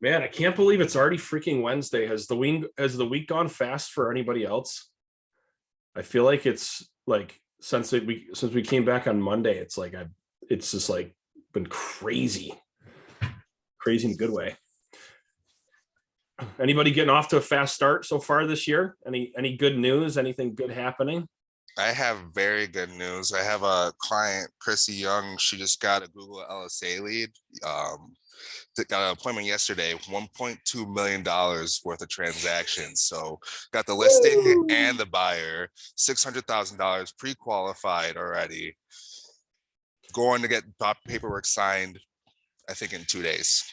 Man, I can't believe it's already freaking Wednesday. Has the week gone fast for anybody else? I feel like it's like since we came back on Monday, it's just like been crazy, crazy in a good way. Anybody getting off to a fast start so far this year? Any good news? Anything good happening? I have very good news. I have a client, Chrissy Young. She just got a Google LSA lead. Got an appointment yesterday, $1.2 million worth of transactions. So got the listing and the buyer, $600,000 pre-qualified already. Going to get paperwork signed, I think in 2 days.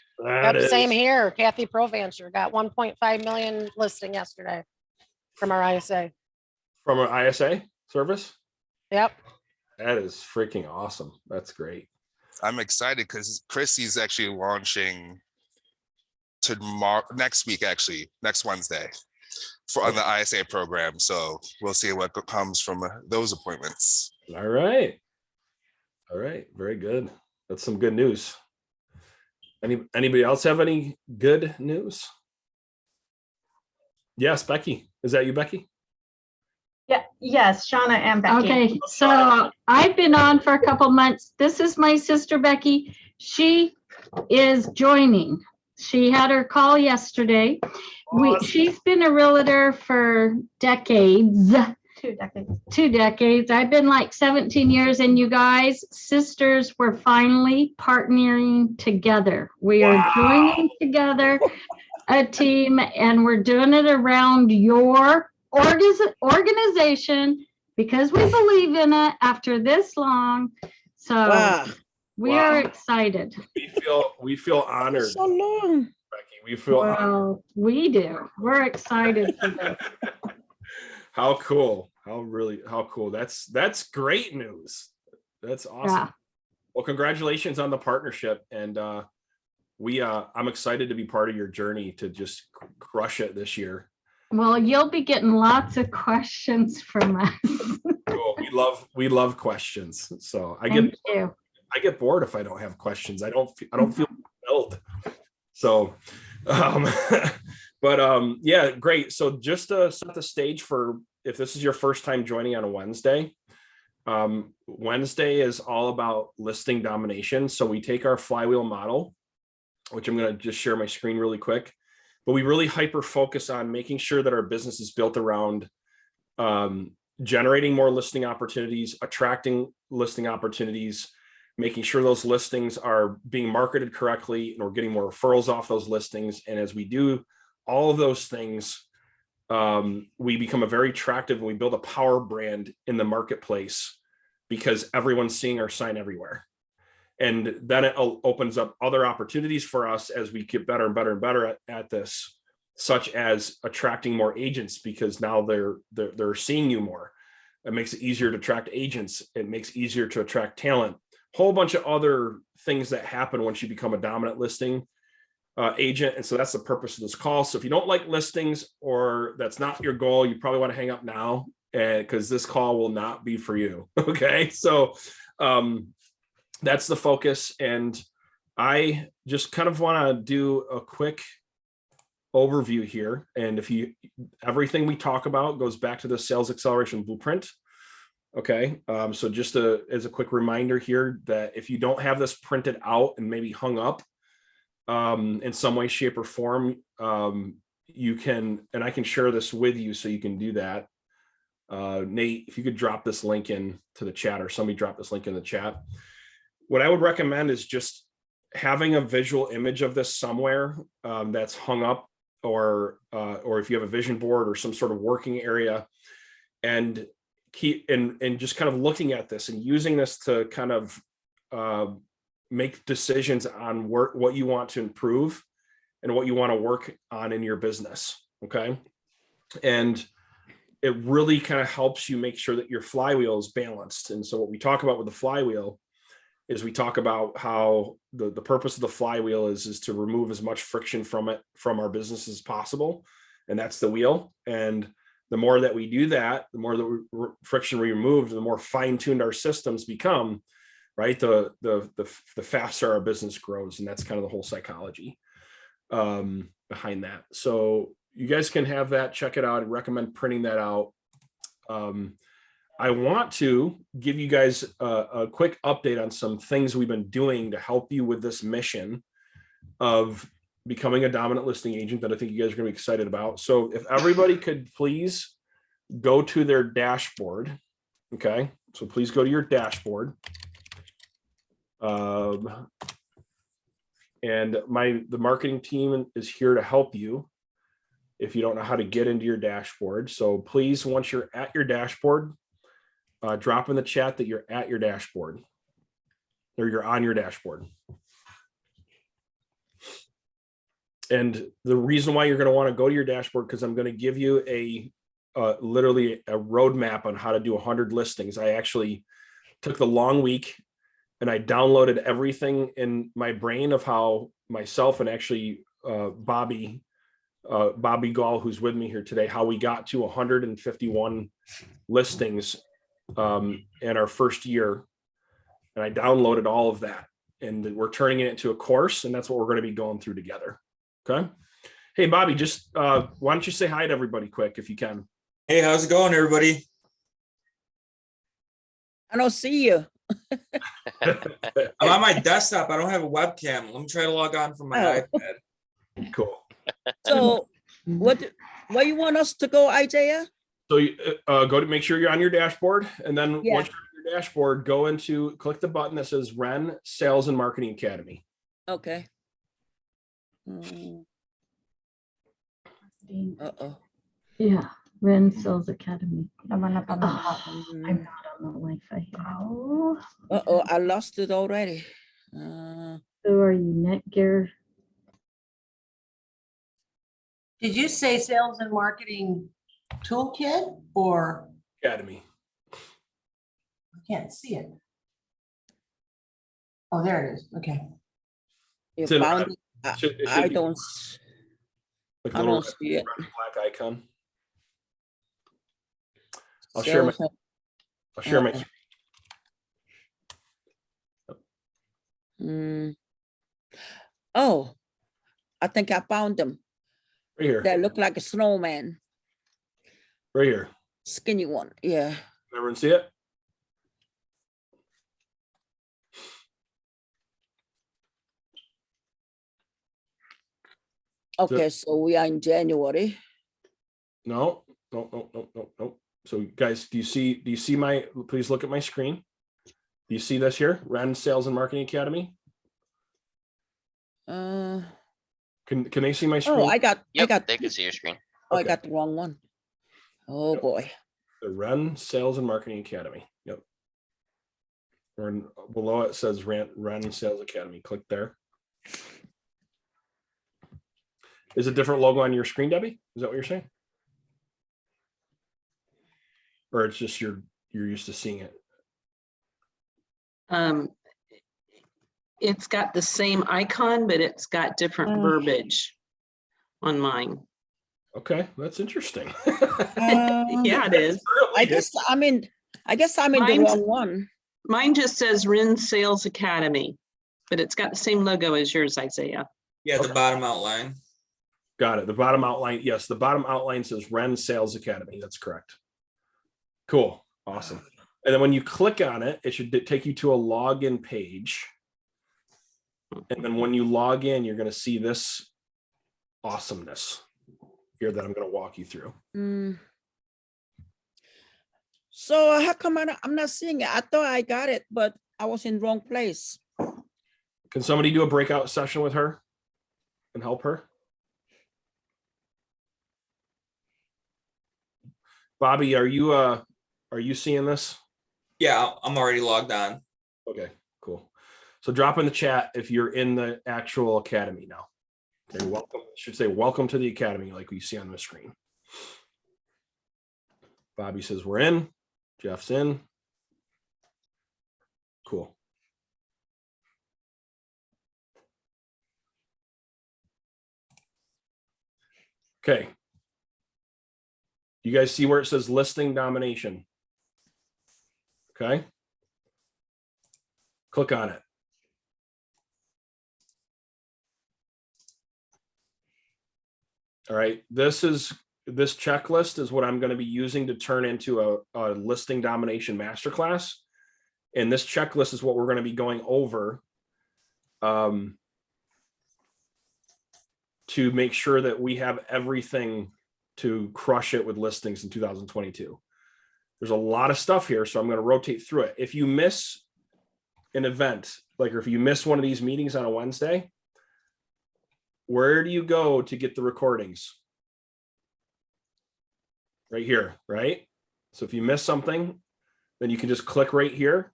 Same here. Kathy Provancher got 1.5 million listing yesterday from our ISA. From an ISA service? Yep. That is freaking awesome. That's great. I'm excited because Chrissy's actually launching next week, actually, next Wednesday on the ISA program. So we'll see what comes from those appointments. All right. Very good. That's some good news. Anybody else have any good news? Yes, Becky. Is that you, Becky? Yeah, yes, Shauna and Becky. Okay, so I've been on for a couple months. This is my sister Becky. She is joining. She had her call yesterday. Awesome. She's been a realtor for decades. 2 decades. 2 decades. I've been like 17 years, and you guys, sisters, we're finally partnering together. We are joining together a team, and we're doing it around your organization because we believe in it after this long. So we are excited. We feel honored. So long. Becky, we feel honored. We do. We're excited for this. How cool. How cool. That's great news. That's awesome. Yeah. Well, congratulations on the partnership. And I'm excited to be part of your journey to just crush it this year. Well, you'll be getting lots of questions from us. Cool. We love questions. So I get bored if I don't have questions. I don't feel fulfilled. So yeah, great. So just to set the stage for if this is your first time joining on a Wednesday, Wednesday is all about listing domination. So we take our flywheel model, which I'm going to just share my screen really quick, but we really hyper focus on making sure that our business is built around generating more listing opportunities, attracting listing opportunities, making sure those listings are being marketed correctly, and we're getting more referrals off those listings. And as we do all of those things, we become a very attractive, and we build a power brand in the marketplace because everyone's seeing our sign everywhere. And then it opens up other opportunities for us as we get better and better and better at this, such as attracting more agents, because now they're seeing you more. It makes it easier to attract agents. It makes it easier to attract talent. Whole bunch of other things that happen once you become a dominant listing agent. And so that's the purpose of this call. So if you don't like listings, or that's not your goal, you probably want to hang up now, because this call will not be for you. Okay. So that's the focus. And I just kind of want to do a quick overview here. And everything we talk about goes back to the sales acceleration blueprint. Okay. So just as a quick reminder here, that if you don't have this printed out and maybe hung up in some way, shape, or form, you can, and I can share this with you so you can do that. Nate, if you could drop this link in to the chat, or somebody drop this link in the chat. What I would recommend is just having a visual image of this somewhere that's hung up, or if you have a vision board or some sort of working area, and just kind of looking at this and using this to kind of make decisions on what you want to improve and what you want to work on in your business. Okay. And it really kind of helps you make sure that your flywheel is balanced. And so what we talk about with the flywheel is we talk about how the purpose of the flywheel is to remove as much friction from our business as possible. And that's the wheel. And the more that we do that, the more the friction we remove, the more fine-tuned our systems become, right? The faster our business grows. And that's kind of the whole psychology. behind that. So you guys can have that, check it out. I recommend printing that out. I want to give you guys a quick update on some things we've been doing to help you with this mission of becoming a dominant listing agent that I think you guys are going to be excited about. So if everybody could please go to their dashboard. Okay. So please go to your dashboard. And the marketing team is here to help you if you don't know how to get into your dashboard. So please, once you're at your dashboard, drop in the chat that you're at your dashboard or you're on your dashboard. And the reason why you're going to want to go to your dashboard, because I'm going to give you literally a roadmap on how to do 100 listings. I actually took the long week and I downloaded everything in my brain of how myself and actually Bobby Gall, who's with me here today, how we got to 151 listings in our first year. And I downloaded all of that and we're turning it into a course, and that's what we're going to be going through together. Okay. Hey, Bobby, just why don't you say hi to everybody quick if you can? Hey, how's it going, everybody? I don't see you. I'm on my desktop. I don't have a webcam. Let me try to log on from my Oh. iPad. Cool. So where you want us to go, Isaiah? So you go to make sure you're on your dashboard, and then Yeah. once you're on your dashboard, click the button that says Ren Sales and Marketing Academy. Okay. Uh-oh. Yeah, Ren Sales Academy. The one up on the top. Mm. I'm not on the Wi-Fi here. Oh, Uh-oh, I lost it already. Uh, Who are you, Netgear? Did you say sales and marketing toolkit or Academy. I can't see it? Oh, there it is. Okay. you It's in found red. it? It should I be don't, like a I little don't see it. red black icon. I'll share my Okay. screen. Oh, I think I found them. Right here. That look like a snowman, Right here. skinny one. Yeah. Everyone see it? Okay, so we are in January. No. So guys, do you see my, please look at my screen. Do you see this here? Ren Sales and Marketing Academy. Uh, Can they see my screen? oh, I got, They can see your screen. oh, I Okay. got the wrong one. Oh, Yep. boy. The Ren Sales and Marketing Academy. Yep. Or below it says Ren Sales Academy. Click there. Is a different logo on your screen, Debbie? Is that what you're saying? Or it's just you're used to seeing it? It's got the same icon, but it's got different verbiage on mine. Okay, that's interesting. Yeah, it is. I guess I'm in the Mine's- wrong one. Mine just says Ren Sales Academy, but it's got the same logo as yours, Isaiah. Yeah, the bottom outline. Got it. The bottom outline. Yes, the bottom outline says Ren Sales Academy. That's correct. Cool. Awesome. And then when you click on it, it should take you to a login page. And then when you log in, you're going to see this awesomeness here that I'm going to walk you through. Mm. So how come I'm not seeing it? I thought I got it, but I was in the wrong place. Can somebody do a breakout session with her and help her? Bobby, are you seeing this? Yeah, I'm already logged on. Okay, cool. So drop in the chat if you're in the actual academy now. Okay, welcome. It should say welcome to the academy like we see on the screen. Bobby says we're in. Jeff's in. Cool. Okay. You guys see where it says listing domination? Okay. Click on it. All right, this checklist is what I'm going to be using to turn into a listing domination masterclass. And this checklist is what we're going to be going over to make sure that we have everything to crush it with listings in 2022. There's a lot of stuff here, so I'm going to rotate through it. If you miss an event, like, or if you miss one of these meetings on a Wednesday, where do you go to get the recordings? Right here, right? So if you miss something, then you can just click right here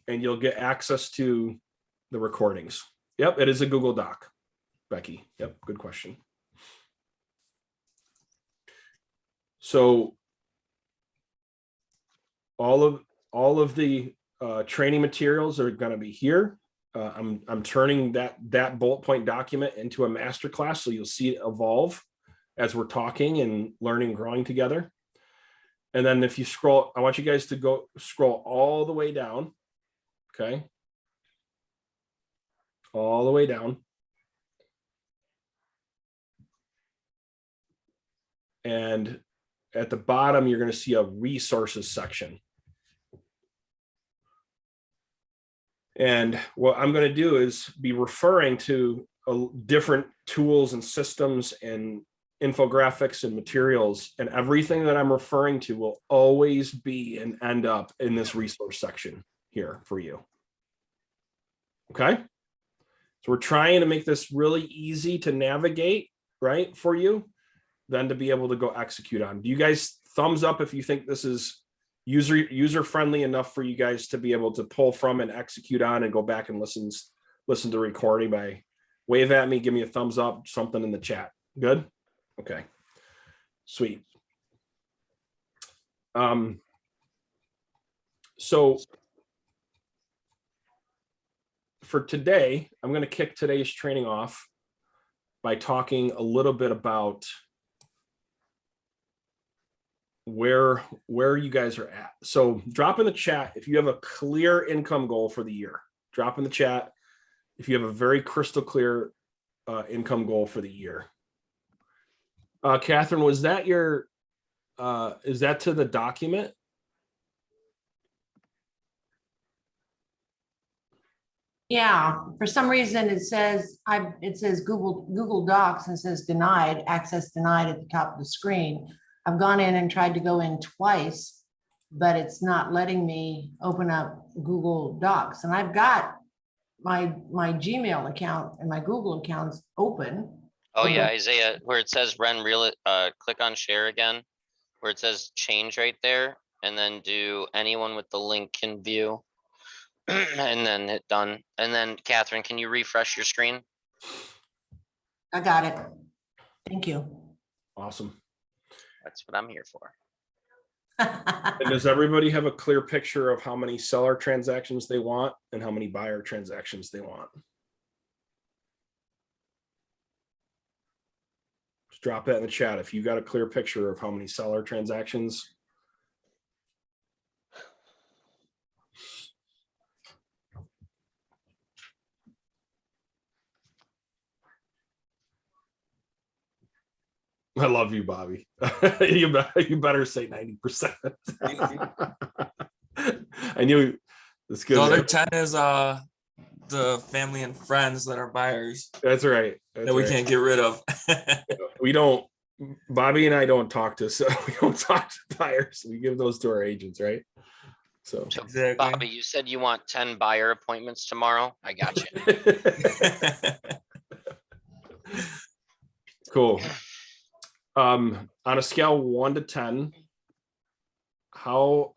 and you'll get access to the recordings. Yep, it is a Google Doc, Becky. Yep, good question. So all of the training materials are going to be here. I'm turning that bullet point document into a masterclass, so you'll see it evolve as we're talking and learning, growing together. And then if you scroll, I want you guys to go scroll all the way down. Okay. All the way down. And at the bottom, you're going to see a resources section. And what I'm going to do is be referring to different tools and systems and infographics and materials, and everything that I'm referring to will always be and end up in this resource section here for you. Okay. So we're trying to make this really easy to navigate, right, for you, then to be able to go execute on. Do you guys thumbs up if you think this is user friendly enough for you guys to be able to pull from and execute on and go back and listen to recording? By wave at me, give me a thumbs up, something in the chat. Good. Okay, sweet. So for today, I'm going to kick today's training off by talking a little bit about where you guys are at. So drop in the chat if you have a clear income goal for the year. Drop in the chat if you have a very crystal clear income goal for the year. Catherine, was that your, is that to the document? Yeah, for some reason it says Google Docs and it says denied, access denied at the top of the screen. I've gone in and tried to go in twice, but it's not letting me open up Google Docs. And I've got my Gmail account and my Google accounts open. Oh yeah, Isaiah, where it says click on share again, where it says change right there, and then do anyone with the link can view, and then hit done. And then Catherine, can you refresh your screen? I got it. Thank you. Awesome. That's what I'm here for. And does everybody have a clear picture of how many seller transactions they want and how many buyer transactions they want? Just drop that in the chat if you got a clear picture of how many seller transactions. I love you, Bobby. you better say 90%. I knew it's good. The other 10 is the family and friends that are buyers. That's right. That we can't get rid of. We don't. Bobby and I don't talk to. So we don't talk to buyers. We give those to our agents, right? So exactly. Bobby, you said you want 10 buyer appointments tomorrow. I got you. Cool. On a scale 1 to 10, how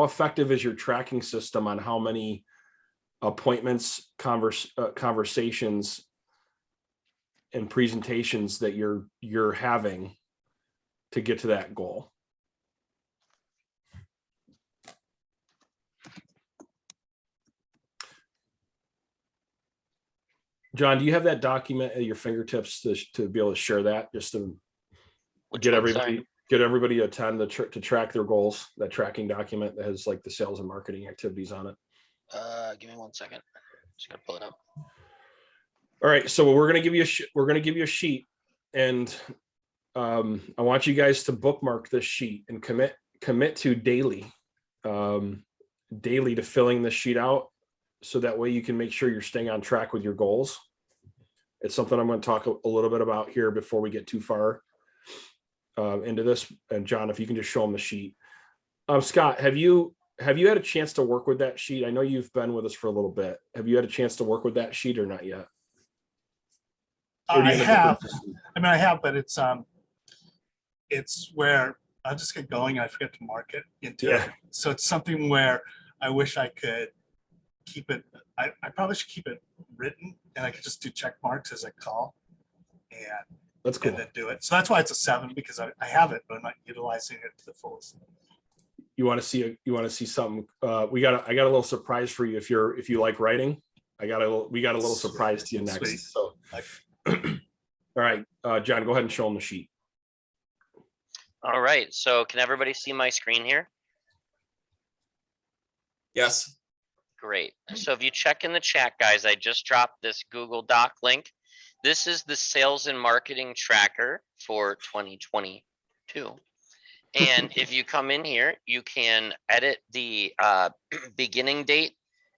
effective is your tracking system on how many appointments, conversations, and presentations that you're having to get to that goal? John, do you have that document at your fingertips to be able to share that, just to get everybody to attend to track their goals? That tracking document that has like the sales and marketing activities on it. Give me 1 second. Just gotta pull it up. All right, so we're gonna give you a sheet And I want you guys to bookmark this sheet and commit to daily to filling this sheet out. So that way you can make sure you're staying on track with your goals. It's something I'm going to talk a little bit about here before we get too far into this. And John, if you can just show them the sheet. Scott, have you had a chance to work with that sheet? I know you've been with us for a little bit. Have you had a chance to work with that sheet or not yet? I have. I mean, I have, but it's where I'll just get going. I forget to mark it into it. So it's something where I wish I could keep it. I probably should keep it written, and I could just do check marks as I call, and that's cool. And then do it. So that's why it's a 7, because I have it, but I'm not utilizing it to the fullest. You want to see something? I got a little surprise for you if you like writing. We got a little surprise to you next. Sweet. So, all right, John, go ahead and show them the sheet. All right, so can everybody see my screen here? Yes. Great. So if you check in the chat, guys, I just dropped this Google Doc link. This is the sales and marketing tracker for 2022. And if you come in here, you can edit the beginning date,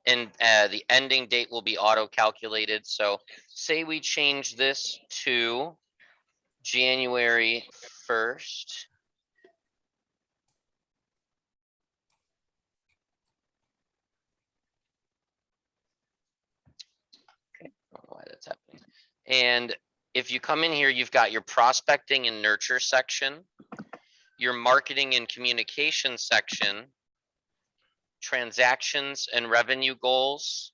and the ending date will be auto-calculated. So say we change this to January 1st. Okay, I don't know why that's happening. And if you come in here, you've got your prospecting and nurture section, your marketing and communication section, transactions and revenue goals.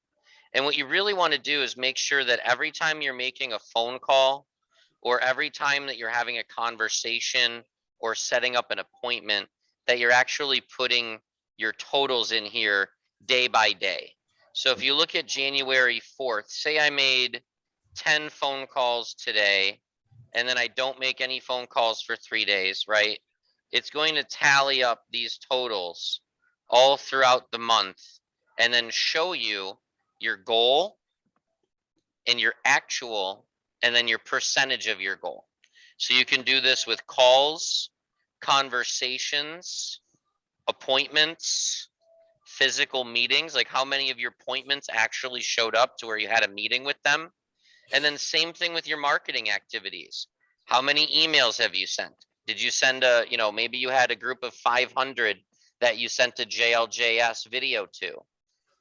And what you really want to do is make sure that every time you're making a phone call, or every time that you're having a conversation or setting up an appointment, that you're actually putting your totals in here day by day. So if you look at January 4th, say I made 10 phone calls today, and then I don't make any phone calls for 3 days, right? It's going to tally up these totals all throughout the month and then show you your goal and your actual, and then your percentage of your goal. So you can do this with calls, conversations, appointments, physical meetings, like how many of your appointments actually showed up to where you had a meeting with them. And then same thing with your marketing activities. How many emails have you sent? Did you send maybe you had a group of 500 that you sent a JLJS video to.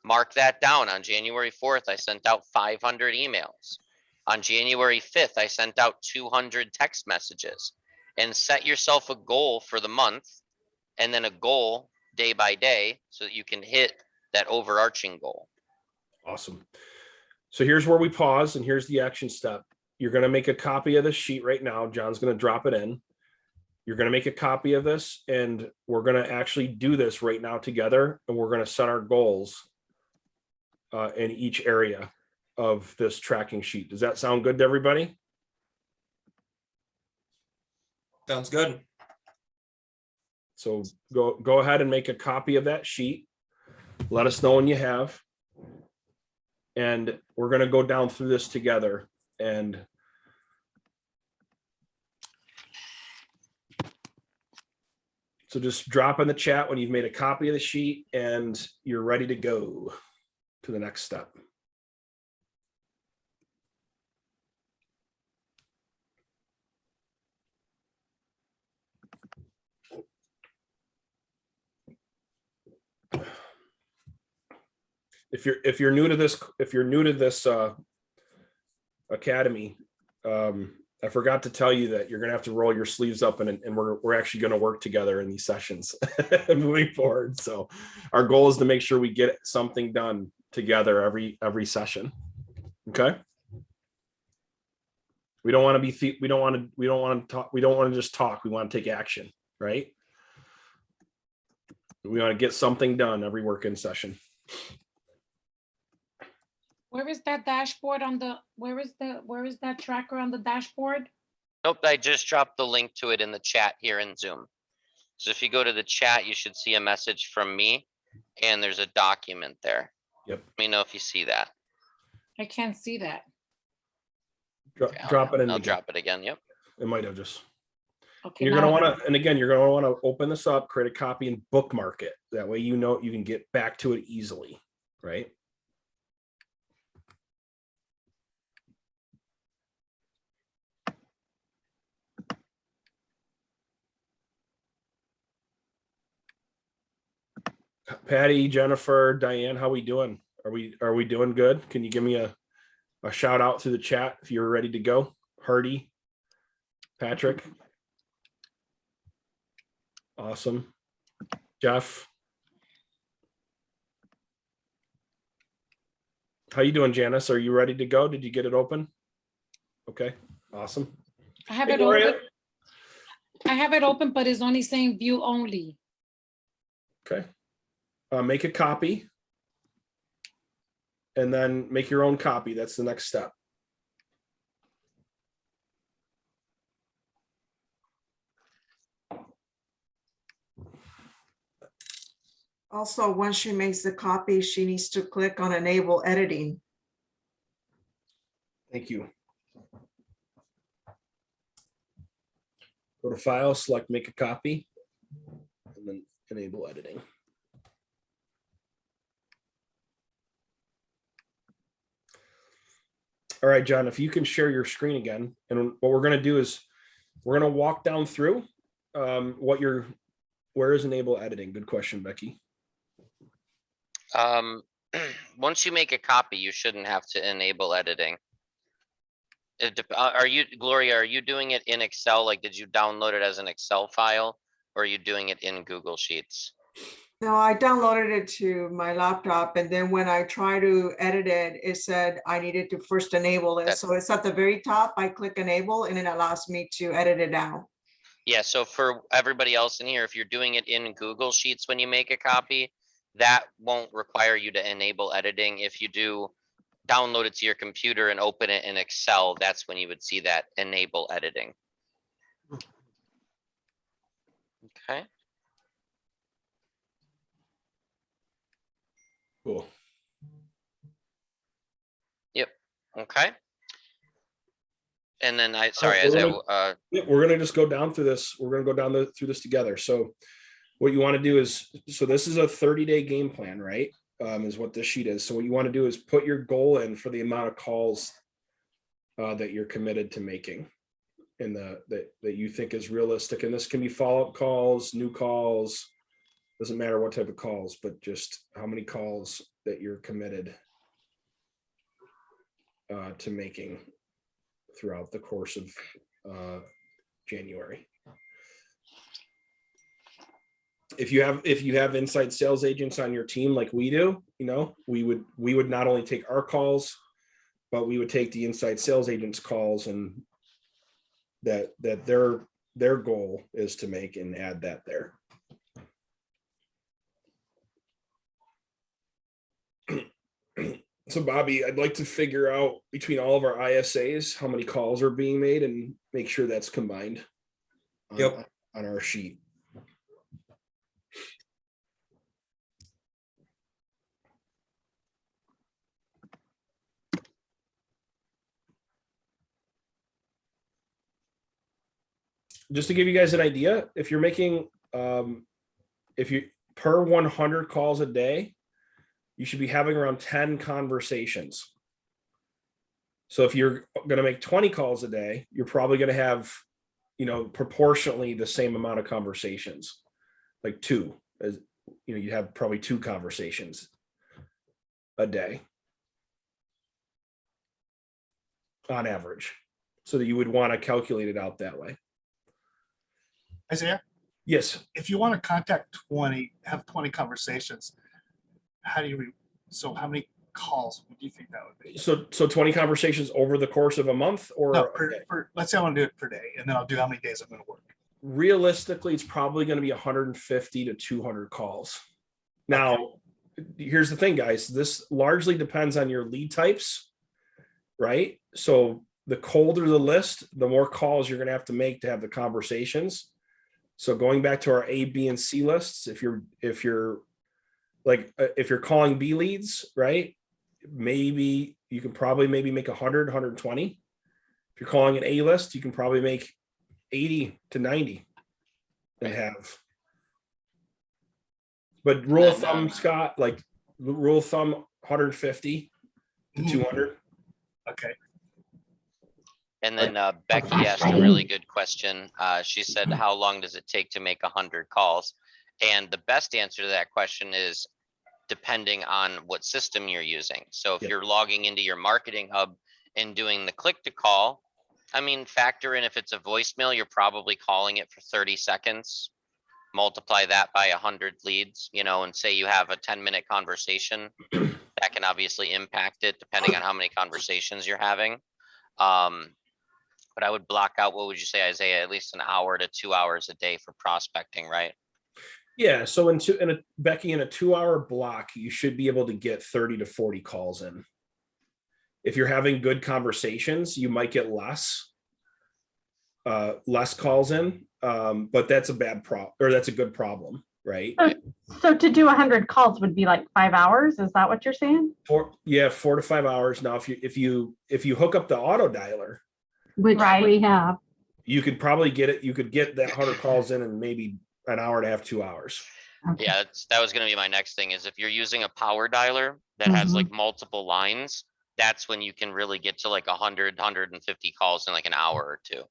Mark that down. On January 4th, I sent out 500 emails. On January 5th, I sent out 200 text messages. And set yourself a goal for the month, and then a goal day by day, so that you can hit that overarching goal. Awesome. So here's where we pause, and here's the action step. You're going to make a copy of this sheet right now. John's going to drop it in. You're going to make a copy of this, and we're going to actually do this right now together, and we're going to set our goals in each area of this tracking sheet. Does that sound good to everybody? Sounds good. So go ahead and make a copy of that sheet. Let us know when you have. And we're going to go down through this together. And so just drop in the chat when you've made a copy of the sheet and you're ready to go to the next step. If you're new to this academy, I forgot to tell you that you're going to have to roll your sleeves up, and we're actually going to work together in these sessions moving forward. So our goal is to make sure we get something done together every session. Okay. We don't want to just talk. We want to take action, right? We want to get something done every work-in session. Where is that dashboard on the, where is that tracker on the dashboard? Nope, I just dropped the link to it in the chat here in Zoom. So if you go to the chat, you should see a message from me, and there's a document there. Yep. Let me know if you see that. I can't see that. Drop it in. I'll drop it again. Yep. it might have just. Okay, You're gonna now- want to, and again, you're gonna want to open this up, create a copy, and bookmark it. That way, you know you can get back to it easily, right? Patty, Jennifer, Diane, how we doing? Are we doing good? Can you give me a shout out through the chat if you're ready to go? Hardy, Patrick. Awesome. Jeff. How you doing, Janice? Are you ready to go? Did you get it open? Okay, awesome. I have Hey, it Gloria. open. I have it open, but it's only saying view only. Okay. Make a copy. And then make your own copy. That's the next step. Also, once she makes the copy, she needs to click on enable editing. Thank you. Go to file, select make a copy, and then enable editing. All right, John, if you can share your screen again, and what we're going to do is we're going to walk down through where is enable editing? Good question, Becky. Once you make a copy, you shouldn't have to enable editing. Are you, Gloria, are you doing it in Excel? Like, did you download it as an Excel file, or are you doing it in Google Sheets? No, I downloaded it to my laptop, and then when I try to edit it, it said I needed to first enable it. So it's at the very top. I click enable, and it allows me to edit it down. Yeah, so for everybody else in here, if you're doing it in Google Sheets when you make a copy, that won't require you to enable editing. If you do download it to your computer and open it in Excel, that's when you would see that enable editing. Okay. Cool. Yep. Okay. And then we're gonna just go down through this. We're gonna go down through this together. So what you want to do is, so this is a 30-day game plan, right? Is what this sheet is. So what you want to do is put your goal in for the amount of calls that you're committed to making, and that you think is realistic. And this can be follow-up calls, new calls, doesn't matter what type of calls, but just how many calls that you're committed to making throughout the course of January. If you have inside sales agents on your team like we do, we would not only take our calls, but we would take the inside sales agents calls, and that their goal is to make and add that there. So Bobby, I'd like to figure out between all of our ISAs how many calls are being made and make sure that's combined on our sheet. Just to give you guys an idea, if you're making, if you per 100 calls a day, you should be having around 10 conversations. So if you're going to make 20 calls a day, you're probably going to have, proportionately the same amount of conversations, like two, as you have probably 2 conversations a day on average. So that you would want to calculate it out that way. Isaiah? Yes. If you want to have 20 conversations, how many calls would you think that would be? So 20 conversations over the course of a month, or no, let's say I want to do it per day, and then I'll do how many days I'm going to work. Realistically, it's probably going to be 150 to 200 calls. Now, here's the thing, guys. This largely depends on your lead types, right? So the colder the list, the more calls you're going to have to make to have the conversations. So going back to our A, B, and C lists, if you're calling B leads, right? Maybe you can probably make 100, 120. If you're calling an A list, you can probably make 80 to 90 and have. But rule of thumb, Scott, like rule of thumb, 150 to 200. Okay. And then Becky asked a really good question. She said, how long does it take to make 100 calls? And the best answer to that question is depending on what system you're using. So if you're logging into your marketing hub and doing the click to call, I mean, factor in if it's a voicemail, you're probably calling it for 30 seconds. Multiply that by 100 leads, you know, and say you have a 10-minute conversation. That can obviously impact it depending on how many conversations you're having. But I would block out, what would you say, Isaiah, at least an hour to 2 hours a day for prospecting, right? Yeah. So Becky, in a 2-hour block, you should be able to get 30 to 40 calls in. If you're having good conversations, you might get less calls in. But that's a bad problem, or that's a good problem, right? So to do 100 calls would be like 5 hours. Is that what you're saying? 4 to 5 hours. Now, if you hook up the auto dialer, which we have, you could probably get it. You could get that 100 calls in maybe an hour and a half, 2 hours. Okay. Yeah, that was going to be my next thing, is if you're using a power dialer that has like multiple lines, that's when you can really get to like 100, 150 calls in like an hour or two.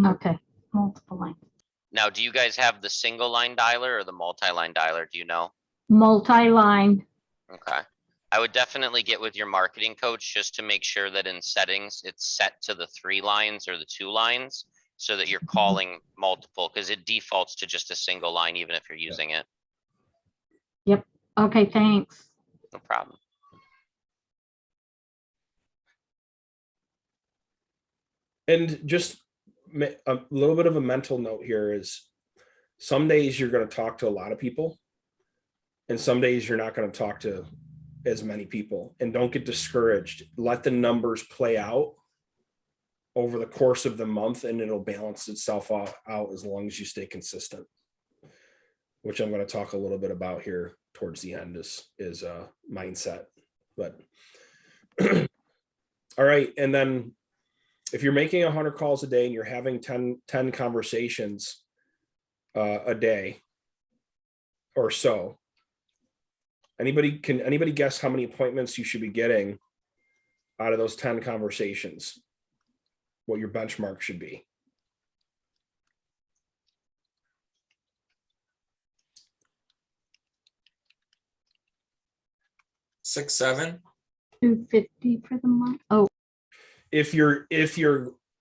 Okay, multiple lines. Now, do you guys have the single line dialer or the multi-line dialer? Do you know? Multi-line. Okay. I would definitely get with your marketing coach just to make sure that in settings, it's set to the 3 lines or the 2 lines so that you're calling multiple, because it defaults to just a single line, even if you're using it. Yep. Okay, thanks. No problem. And just a little bit of a mental note here is some days you're going to talk to a lot of people and some days you're not going to talk to as many people, and don't get discouraged. Let the numbers play out over the course of the month and it'll balance itself out as long as you stay consistent, which I'm going to talk a little bit about here towards the end is mindset. But all right. And then if you're making 100 calls a day and you're having 10 conversations a day or so, anybody guess how many appointments you should be getting out of those 10 conversations? What your benchmark should be? Six, 7. 250 for the month. Oh, If you're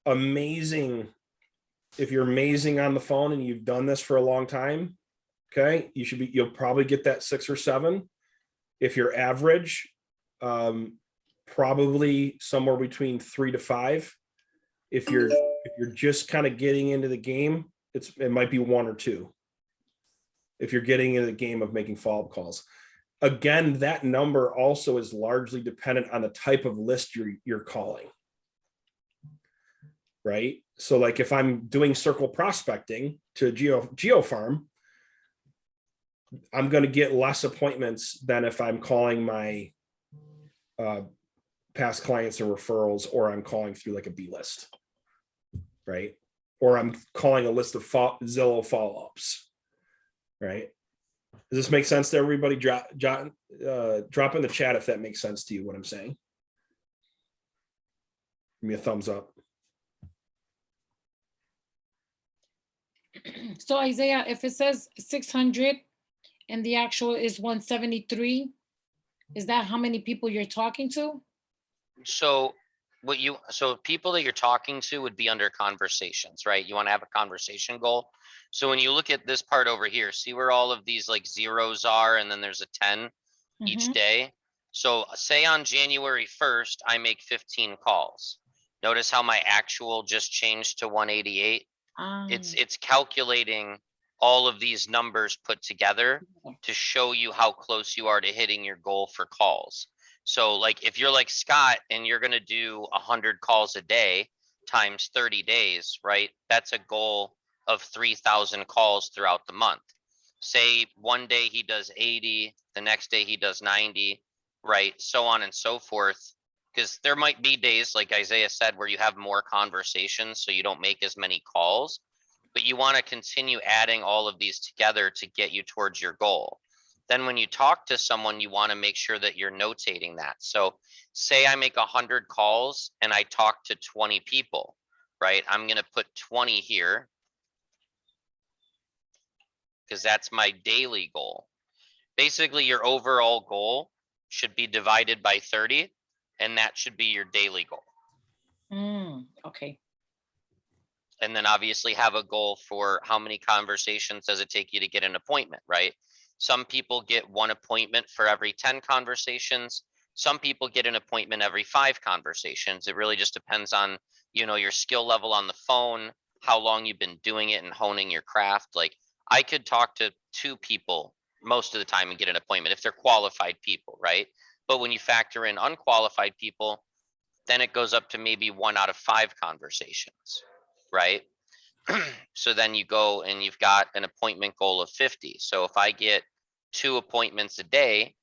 amazing on the phone and you've done this for a long time, okay, you'll probably get that 6 or 7. If you're average, probably somewhere between 3 to 5. If you're just kind of getting into the game, it might be 1 or 2. If you're getting into the game of making follow-up calls. Again, that number also is largely dependent on the type of list you're calling. Right? So like if I'm doing circle prospecting to geo farm, I'm going to get less appointments than if I'm calling my past clients and referrals, or I'm calling through like a B list, right? Or I'm calling a list of Zillow follow-ups, right? Does this make sense to everybody? Drop in the chat if that makes sense to you, what I'm saying. Give me a thumbs up. So Isaiah, if it says 600 and the actual is 173, is that how many people you're talking to? So people that you're talking to would be under conversations, right? You want to have a conversation goal. So when you look at this part over here, see where all of these like zeros are, and then there's a 10 each day. So say on January 1st, I make 15 calls. Notice how my actual just changed to 188. It's calculating all of these numbers put together to show you how close you are to hitting your goal for calls. So like if you're like Scott and you're going to do 100 calls a day times 30 days, right? That's a goal of 3,000 calls throughout the month. Say one day he does 80, the next day he does 90, right? So on and so forth. Because there might be days, like Isaiah said, where you have more conversations, so you don't make as many calls. but you want to continue adding all of these together to get you towards your goal. Then when you talk to someone, you want to make sure that you're notating that. So say I make 100 calls and I talk to 20 people, right? I'm going to put 20 here because that's my daily goal. Basically, your overall goal should be divided by 30, and that should be your daily goal. Okay. And then obviously have a goal for how many conversations does it take you to get an appointment, right? Some people get 1 appointment for every 10 conversations. Some people get an appointment every 5 conversations. It really just depends on, your skill level on the phone, how long you've been doing it and honing your craft. Like I could talk to 2 people most of the time and get an appointment if they're qualified people, right? But when you factor in unqualified people, then it goes up to maybe 1 out of 5 conversations, right? So then you go and you've got an appointment goal of 50. So if I get 2 appointments a day,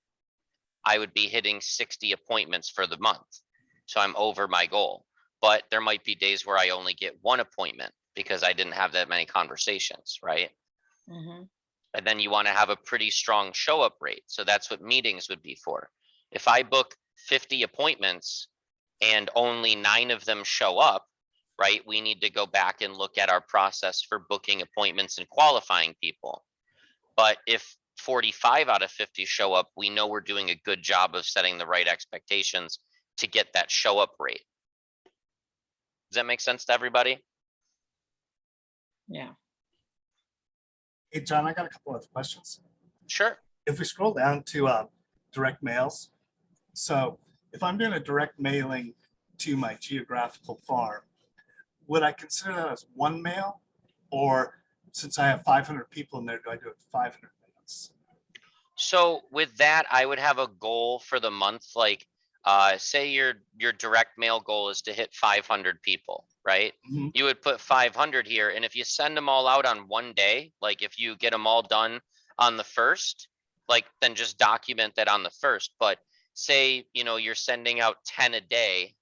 I would be hitting 60 appointments for the month. So I'm over my goal. But there might be days where I only get 1 appointment because I didn't have that many conversations, right? And then you want to have a pretty strong show up rate. So that's what meetings would be for. If I book 50 appointments and only 9 of them show up, right? We need to go back and look at our process for booking appointments and qualifying people. But if 45 out of 50 show up, we know we're doing a good job of setting the right expectations to get that show up rate. Does that make sense to everybody? Yeah. Hey, John, I got a couple of questions. Sure. If we scroll down to direct mails, so if I'm doing a direct mailing to my geographical farm, would I consider that as one mail? Or since I have 500 people in there, do I do it 500 mails? So with that, I would have a goal for the month. Like say your direct mail goal is to hit 500 people, right? You would put 500 here. And if you send them all out on one day, like if you get them all done on the 1st, like then just document that on the 1st. But say, you're sending out 10 a day,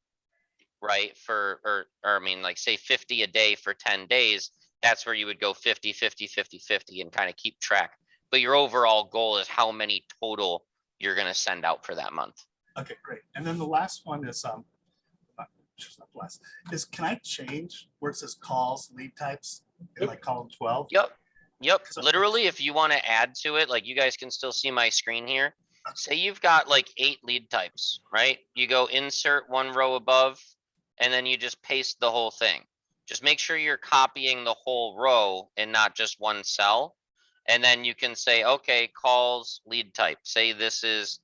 right? Or I mean, like say 50 a day for 10 days, that's where you would go 50, 50, 50, 50 and kind of keep track. But your overall goal is how many total you're going to send out for that month. Okay, great. And then the last one is, can I change where it says calls, lead types in like column 12? Yep. Literally, if you want to add to it, like you guys can still see my screen here. Say you've got like 8 lead types, right? You go insert 1 row above, and then you just paste the whole thing. Just make sure you're copying the whole row and not just one cell. And then you can say, okay, calls, lead type. Say this is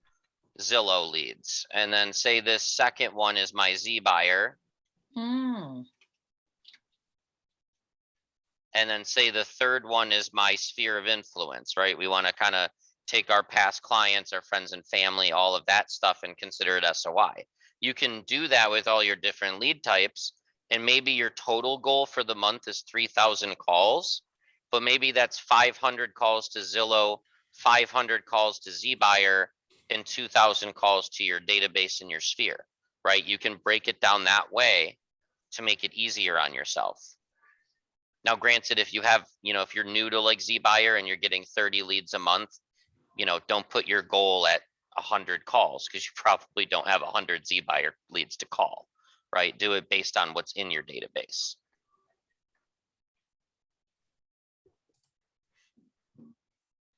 Zillow leads. And then say this second one is my Z buyer. And then say the third one is my sphere of influence, right? We want to kind of take our past clients, our friends and family, all of that stuff and consider it SOI. You can do that with all your different lead types. And maybe your total goal for the month is 3,000 calls, but maybe that's 500 calls to Zillow, 500 calls to Z buyer, and 2,000 calls to your database in your sphere, right? You can break it down that way to make it easier on yourself. Now, granted, if you have, if you're new to like Z buyer and you're getting 30 leads a month, don't put your goal at 100 calls because you probably don't have 100 Z buyer leads to call, right? Do it based on what's in your database.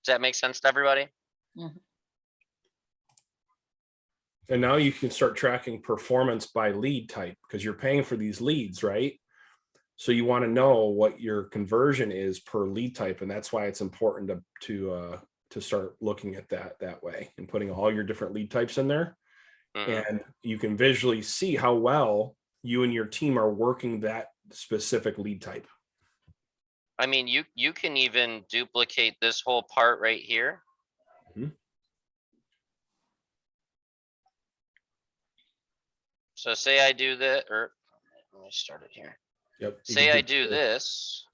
Does that make sense to everybody? And now you can start tracking performance by lead type because you're paying for these leads, right? So you want to know what your conversion is per lead type. And that's why it's important to start looking at that way and putting all your different lead types in there. And you can visually see how well you and your team are working that specific lead type. I mean, you can even duplicate this whole part right here. So say I do that, or let me start it here. Say I do this,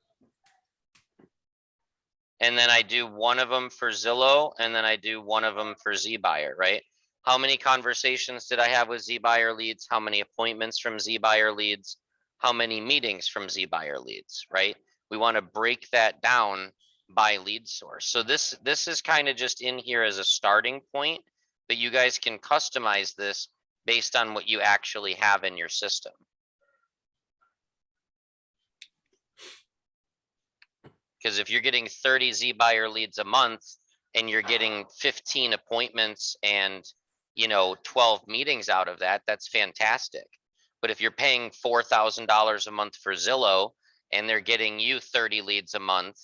and then I do one of them for Zillow, and then I do one of them for Z buyer, right? How many conversations did I have with Z buyer leads? How many appointments from Z buyer leads? How many meetings from Z buyer leads, right? we want to break that down by lead source. So this is kind of just in here as a starting point, but you guys can customize this based on what you actually have in your system. Because if you're getting 30 Z buyer leads a month and you're getting 15 appointments and 12 meetings out of that, that's fantastic. But if you're paying $4,000 a month for Zillow and they're getting you 30 leads a month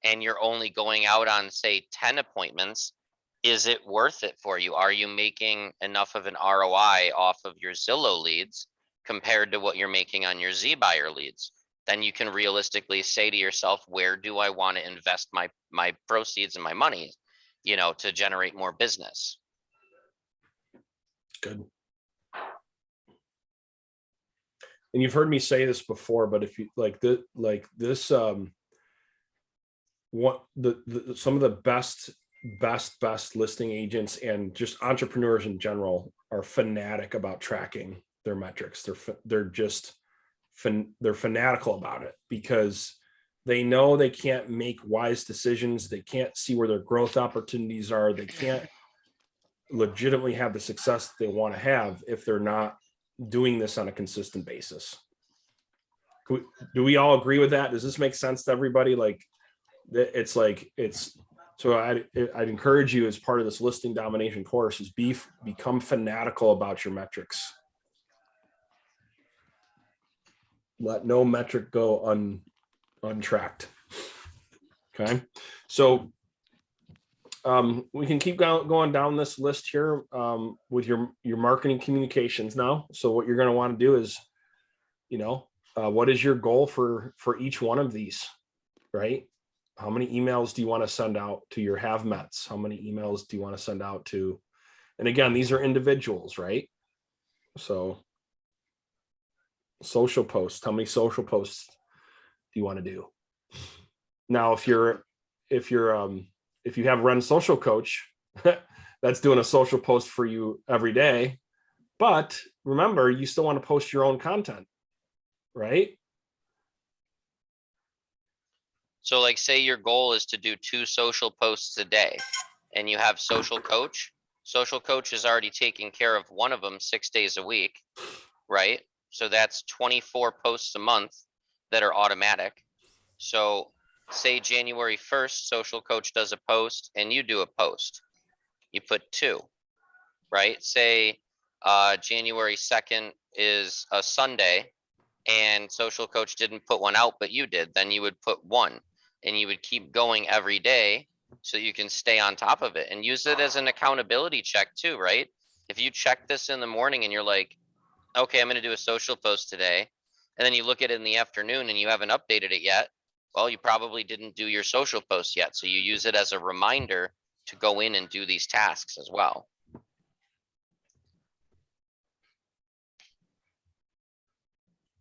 and you're only going out on, say, 10 appointments, is it worth it for you? Are you making enough of an ROI off of your Zillow leads compared to what you're making on your Z buyer leads? Then you can realistically say to yourself, where do I want to invest my proceeds and my money, to generate more business? Good. And you've heard me say this before, but if you this, some of the best listing agents and just entrepreneurs in general are fanatic about tracking their metrics. They're fanatical about it because they know they can't make wise decisions. They can't see where their growth opportunities are. They can't legitimately have the success that they want to have if they're not doing this on a consistent basis. Do we all agree with that? Does this make sense to everybody? So I'd encourage you as part of this listing domination course is become fanatical about your metrics. Let no metric go untracked. Okay. So we can keep going down this list here with your marketing communications now. So what you're going to want to do is, what is your goal for each one of these, right? How many emails do you want to send out to your have-mets? How many emails do you want to send out to? And again, these are individuals, right? So social posts, how many social posts do you want to do? Now, if you have Ren Social Coach, that's doing a social post for you every day. But remember, you still want to post your own content, right? So like say your goal is to do 2 social posts a day and you have Social Coach. Social Coach is already taking care of one of them 6 days a week, right? So that's 24 posts a month that are automatic. So say January 1st, Social Coach does a post and you do a post. You put 2, right? Say January 2nd is a Sunday and Social Coach didn't put one out, but you did. Then you would put 1 and you would keep going every day so you can stay on top of it and use it as an accountability check too, right? If you check this in the morning and you're like, okay, I'm going to do a social post today. And then you look at it in the afternoon and you haven't updated it yet. Well, you probably didn't do your social post yet. So you use it as a reminder to go in and do these tasks as well.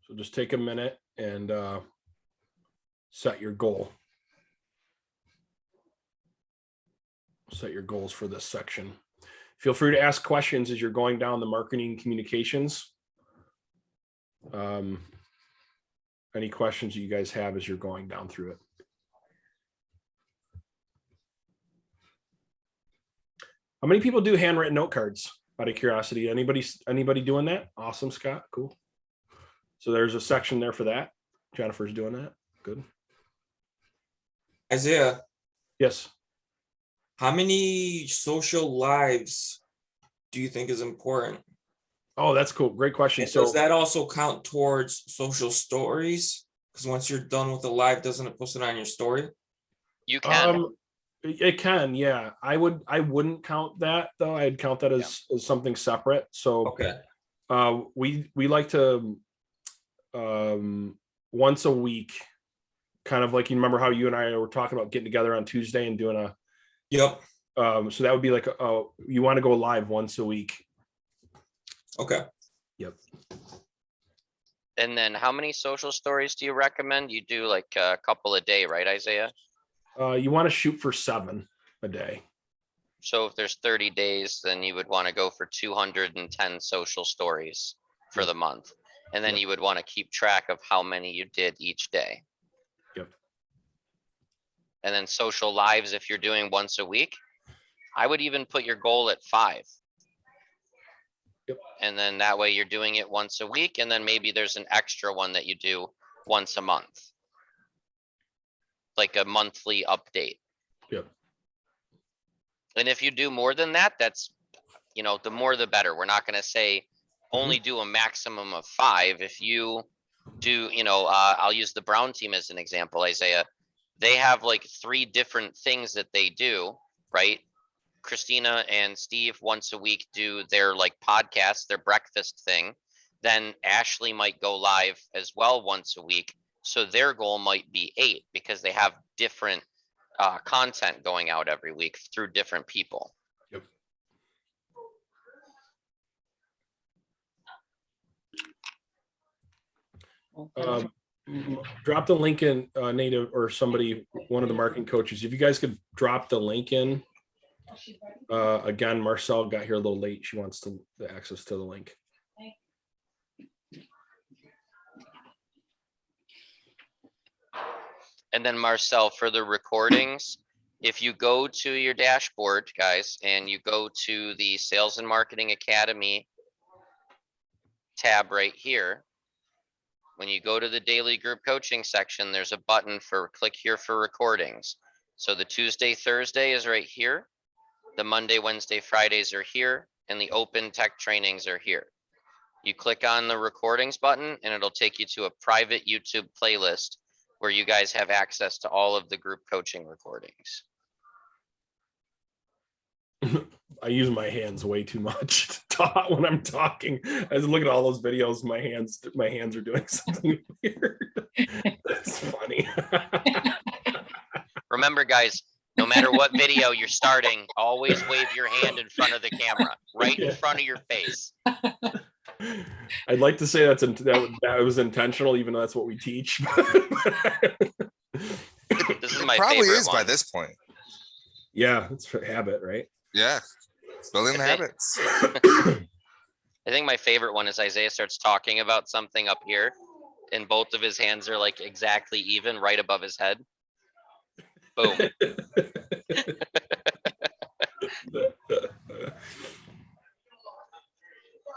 So just take a minute and set your goal. Set your goals for this section. Feel free to ask questions as you're going down the marketing communications. Any questions that you guys have as you're going down through it. How many people do handwritten note cards out of curiosity? Anybody doing that? Awesome, Scott. Cool. So there's a section there for that. Jennifer's doing that. Good. Isaiah. Yes. How many social lives do you think is important? Oh, that's cool. Great question. And does that also count towards social stories? Because once you're done with the live, doesn't it post it on your story? You can. It can, yeah. I wouldn't count that though. I'd count that as something separate. So okay. We like to once a week, kind of like, you remember how you and I were talking about getting together on Tuesday and doing a Yep. So that would be like you want to go live once a week. Okay. Yep. And then how many social stories do you recommend? You do like a couple a day, right, Isaiah? You want to shoot for 7 a day. So if there's 30 days, then you would want to go for 210 social stories for Yep. the month. And then Yep. you would want to keep track of how many you did each day. Yep. And then social lives, if you're doing once a week, I would even put your goal at 5. Yep. And then that way you're doing it once a week, and then maybe there's an extra one that you do once a month. Like a monthly update. Yep. And if you do more than that, that's, you know, the more the better. We're not gonna say only do a maximum of 5. If you do, you know, I'll use the Brown team as an example, Isaiah. They have like 3 different things that they do, right? Christina and Steve once a week do their like podcast, their breakfast thing. Then Ashley might go live as well once a week. So their goal might be 8 because they have different content going out every week through different people. Yep. Drop the link in, Native or somebody, one of the marketing coaches. If you guys could drop the link in. Again, Marcel got here a little late. She wants the access to the link. And then Marcel, for the recordings, if you go to your dashboard, guys, and you go to the Sales and Marketing Academy tab right here, when you go to the daily group coaching section, there's a button for click here for recordings. So the Tuesday, Thursday is right here. The Monday, Wednesday, Fridays are here, and the open tech trainings are here. You click on the recordings button and it'll take you to a private YouTube playlist where you guys have access to all of the group coaching recordings. I use my hands way too much to talk when I'm talking. I was looking at all those videos, my hands are doing something weird. That's funny. Remember, guys, no matter what video you're starting, always wave your hand in front of the camera, right in front of your face. I'd like to say that was intentional, even though that's what we teach. This is my Probably favorite is one. by this point. Yeah, it's a habit, right? Yeah, building the habits. I think my favorite one is Isaiah starts talking about something up here, and both of his hands are like exactly even, right above his head. Boom.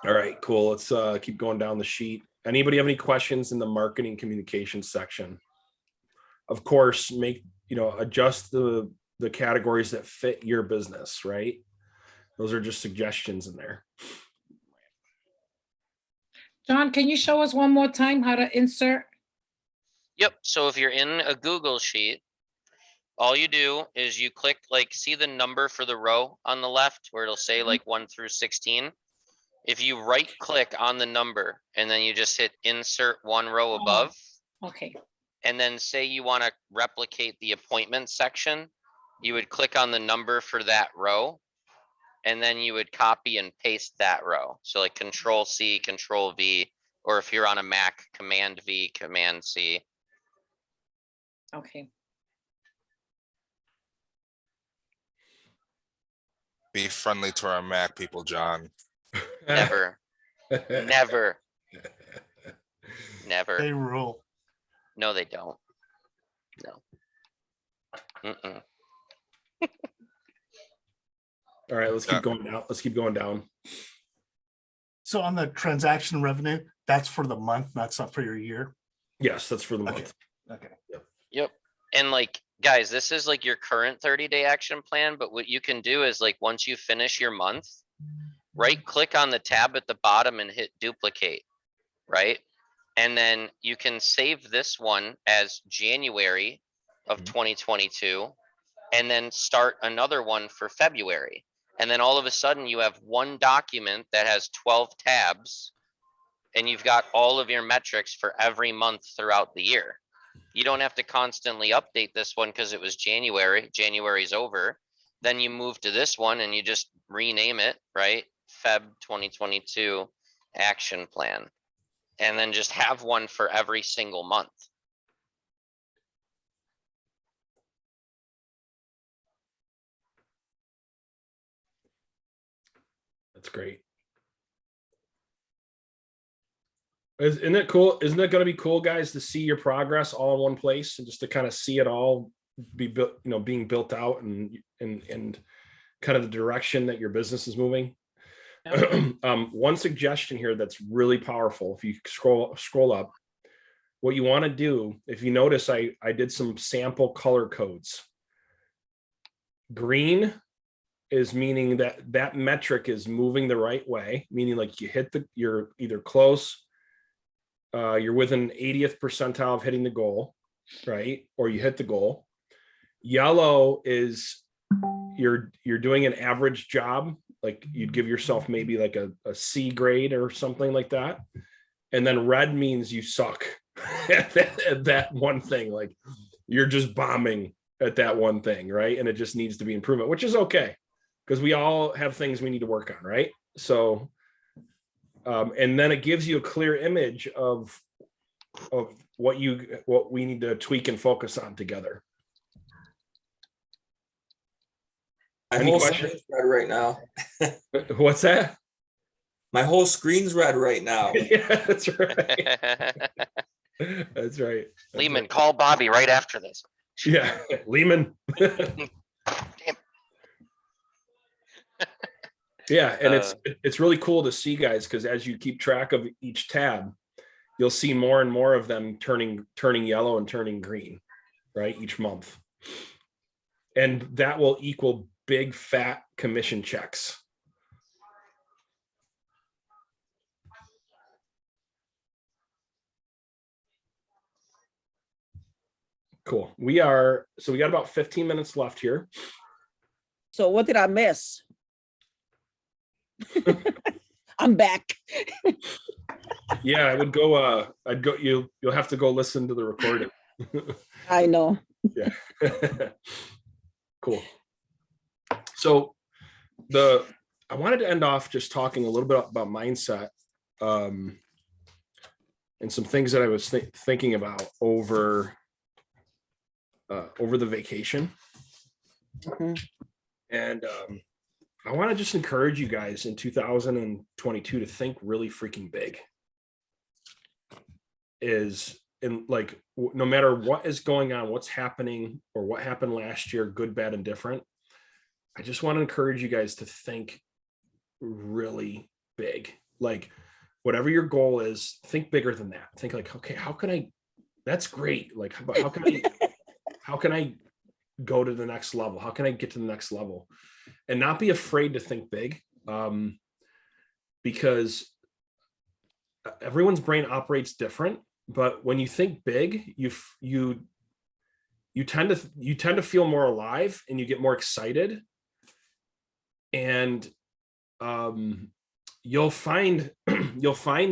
All right, cool. Let's keep going down the sheet. Anybody have any questions in the marketing communications section? Of course, adjust the categories that fit your business, right? Those are just suggestions in there. John, can you show us one more time how to insert? Yep. So if you're in a Google sheet, all you do is you click, like, see the number for the row on the left where it'll say like 1 through 16. If you right click on the number and then you just hit insert one row above. Okay. And then say you want to replicate the appointment section, you would click on the number for that row, and then you would copy and paste that row. So like Control C, Control V, or if you're on a Mac, Command V, Command C. Okay. Be friendly to our Mac people, John. Never, never, never. They rule. No, they don't. No. Mm-mm. All right, let's keep going down. Let's keep going down. So on the transaction revenue, that's for the month, that's not for your year. Yes, that's for the month. Okay. Yep. And like, guys, this is like your current 30-day action plan, but what you can do is like, once you finish your month, right click on the tab at the bottom and hit duplicate, right? And then you can save this one as January of 2022, and then start another one for February. And then all of a sudden you have one document that has 12 tabs, and you've got all of your metrics for every month throughout the year. You don't have to constantly update this one because it was January. January's over. Then you move to this one and you just rename it, right? Feb 2022 action plan. And then just have one for every single month. That's great. Isn't it cool? Isn't it going to be cool, guys, to see your progress all in one place and just to kind of see it all be built, being built out and kind of the direction that your business is moving. One suggestion here that's really powerful, if you scroll up, what you want to do, if you notice, I did some sample color codes. Green is meaning that metric is moving the right way, meaning like you're either close, you're within 80th percentile of hitting the goal, right? Or you hit the goal. Yellow is you're doing an average job, like you'd give yourself maybe like a C grade or something like that. And then red means you suck at that one thing, like you're just bombing at that one thing, right? And it just needs to be improvement, which is okay, because we all have things we need to work on, right? So, and then it gives you a clear image of what we need to tweak and focus on together. My whole screen's red right now. What's that? My whole screen's red right now. Yeah, that's right. That's right. Lehman, call Bobby right after this. Yeah, Lehman. Yeah, and it's really cool to see, guys, because as you keep track of each tab, you'll see more and more of them turning yellow and turning green, right, each month. And that will equal big fat commission checks. Cool. So we got about 15 minutes left here. So what did I miss? I'm back. Yeah, you'll have to go listen to the recording. I know. Yeah. Cool. So I wanted to end off just talking a little bit about mindset, and some things that I was thinking about over the vacation. Mm-hmm. And I want to just encourage you guys in 2022 to think really freaking big. No matter what is going on, what's happening, or what happened last year, good, bad, and different, I just want to encourage you guys to think really big. Like, whatever your goal is, think bigger than that. Think like, okay, that's great. Like, how can I go to the next level? How can I get to the next level? And not be afraid to think big, because everyone's brain operates different. But when you think big, you tend to feel more alive, and you get more excited, and you'll find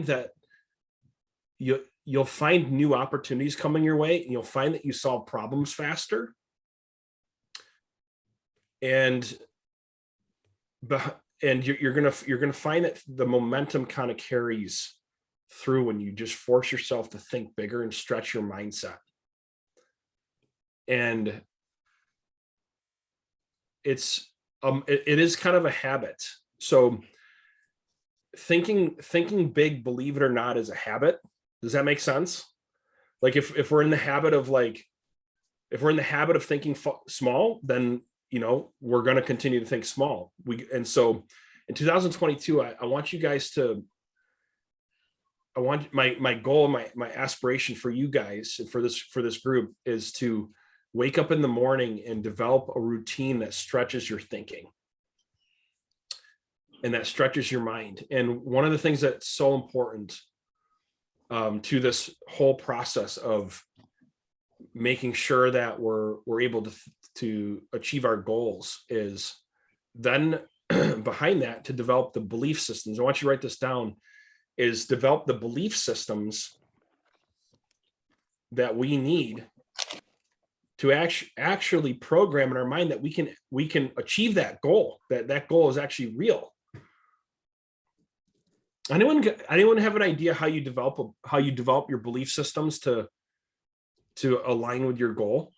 that you'll find new opportunities coming your way, and you'll find that you solve problems faster. And you're gonna find that the momentum kind of carries through when you just force yourself to think bigger and stretch your mindset. And it is kind of a habit. So thinking big, believe it or not, is a habit. Does that make sense? Like if we're in the habit of thinking small, then we're going to continue to think small. And so in 2022, I want you guys to, my goal, my aspiration for you guys, for this group, is to wake up in the morning and develop a routine that stretches your thinking and that stretches your mind. And one of the things that's so important to this whole process of making sure that we're able to achieve our goals is then behind that to develop the belief systems. I want you to write this down, is develop the belief systems that we need to actually program in our mind that we can achieve that goal, that goal is actually real. Anyone have an idea how you develop your belief systems to align with your goal?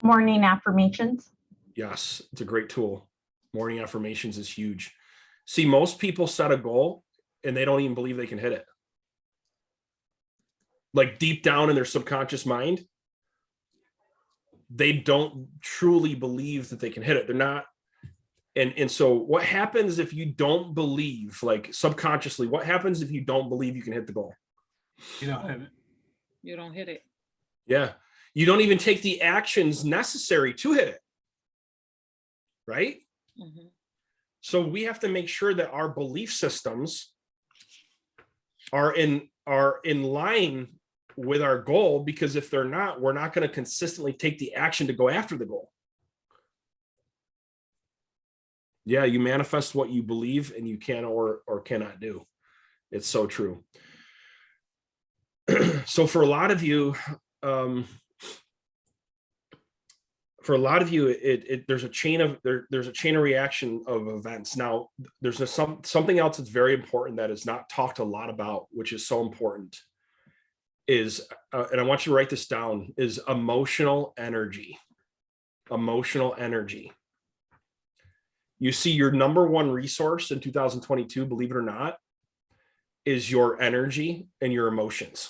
Morning affirmations. Yes, it's a great tool. Morning affirmations is huge. See, most people set a goal and they don't even believe they can hit it. Like deep down in their subconscious mind, they don't truly believe that they can hit it. They're not. And so what happens if you don't believe, like subconsciously, what happens if you don't believe you can hit the goal? You don't have it. You don't hit it. Yeah. You don't even take the actions necessary to hit it. Right? Mhm. So we have to make sure that our belief systems are in line with our goal, because if they're not, we're not going to consistently take the action to go after the goal. Yeah, you manifest what you believe, and you can or cannot do. It's so true. So for a lot of you, there's a chain of reaction of events. Now, there's something else that's very important that is not talked a lot about, which is so important, is and I want you to write this down, is emotional energy. Emotional energy. You see, your number one resource in 2022, believe it or not, is your energy and your emotions.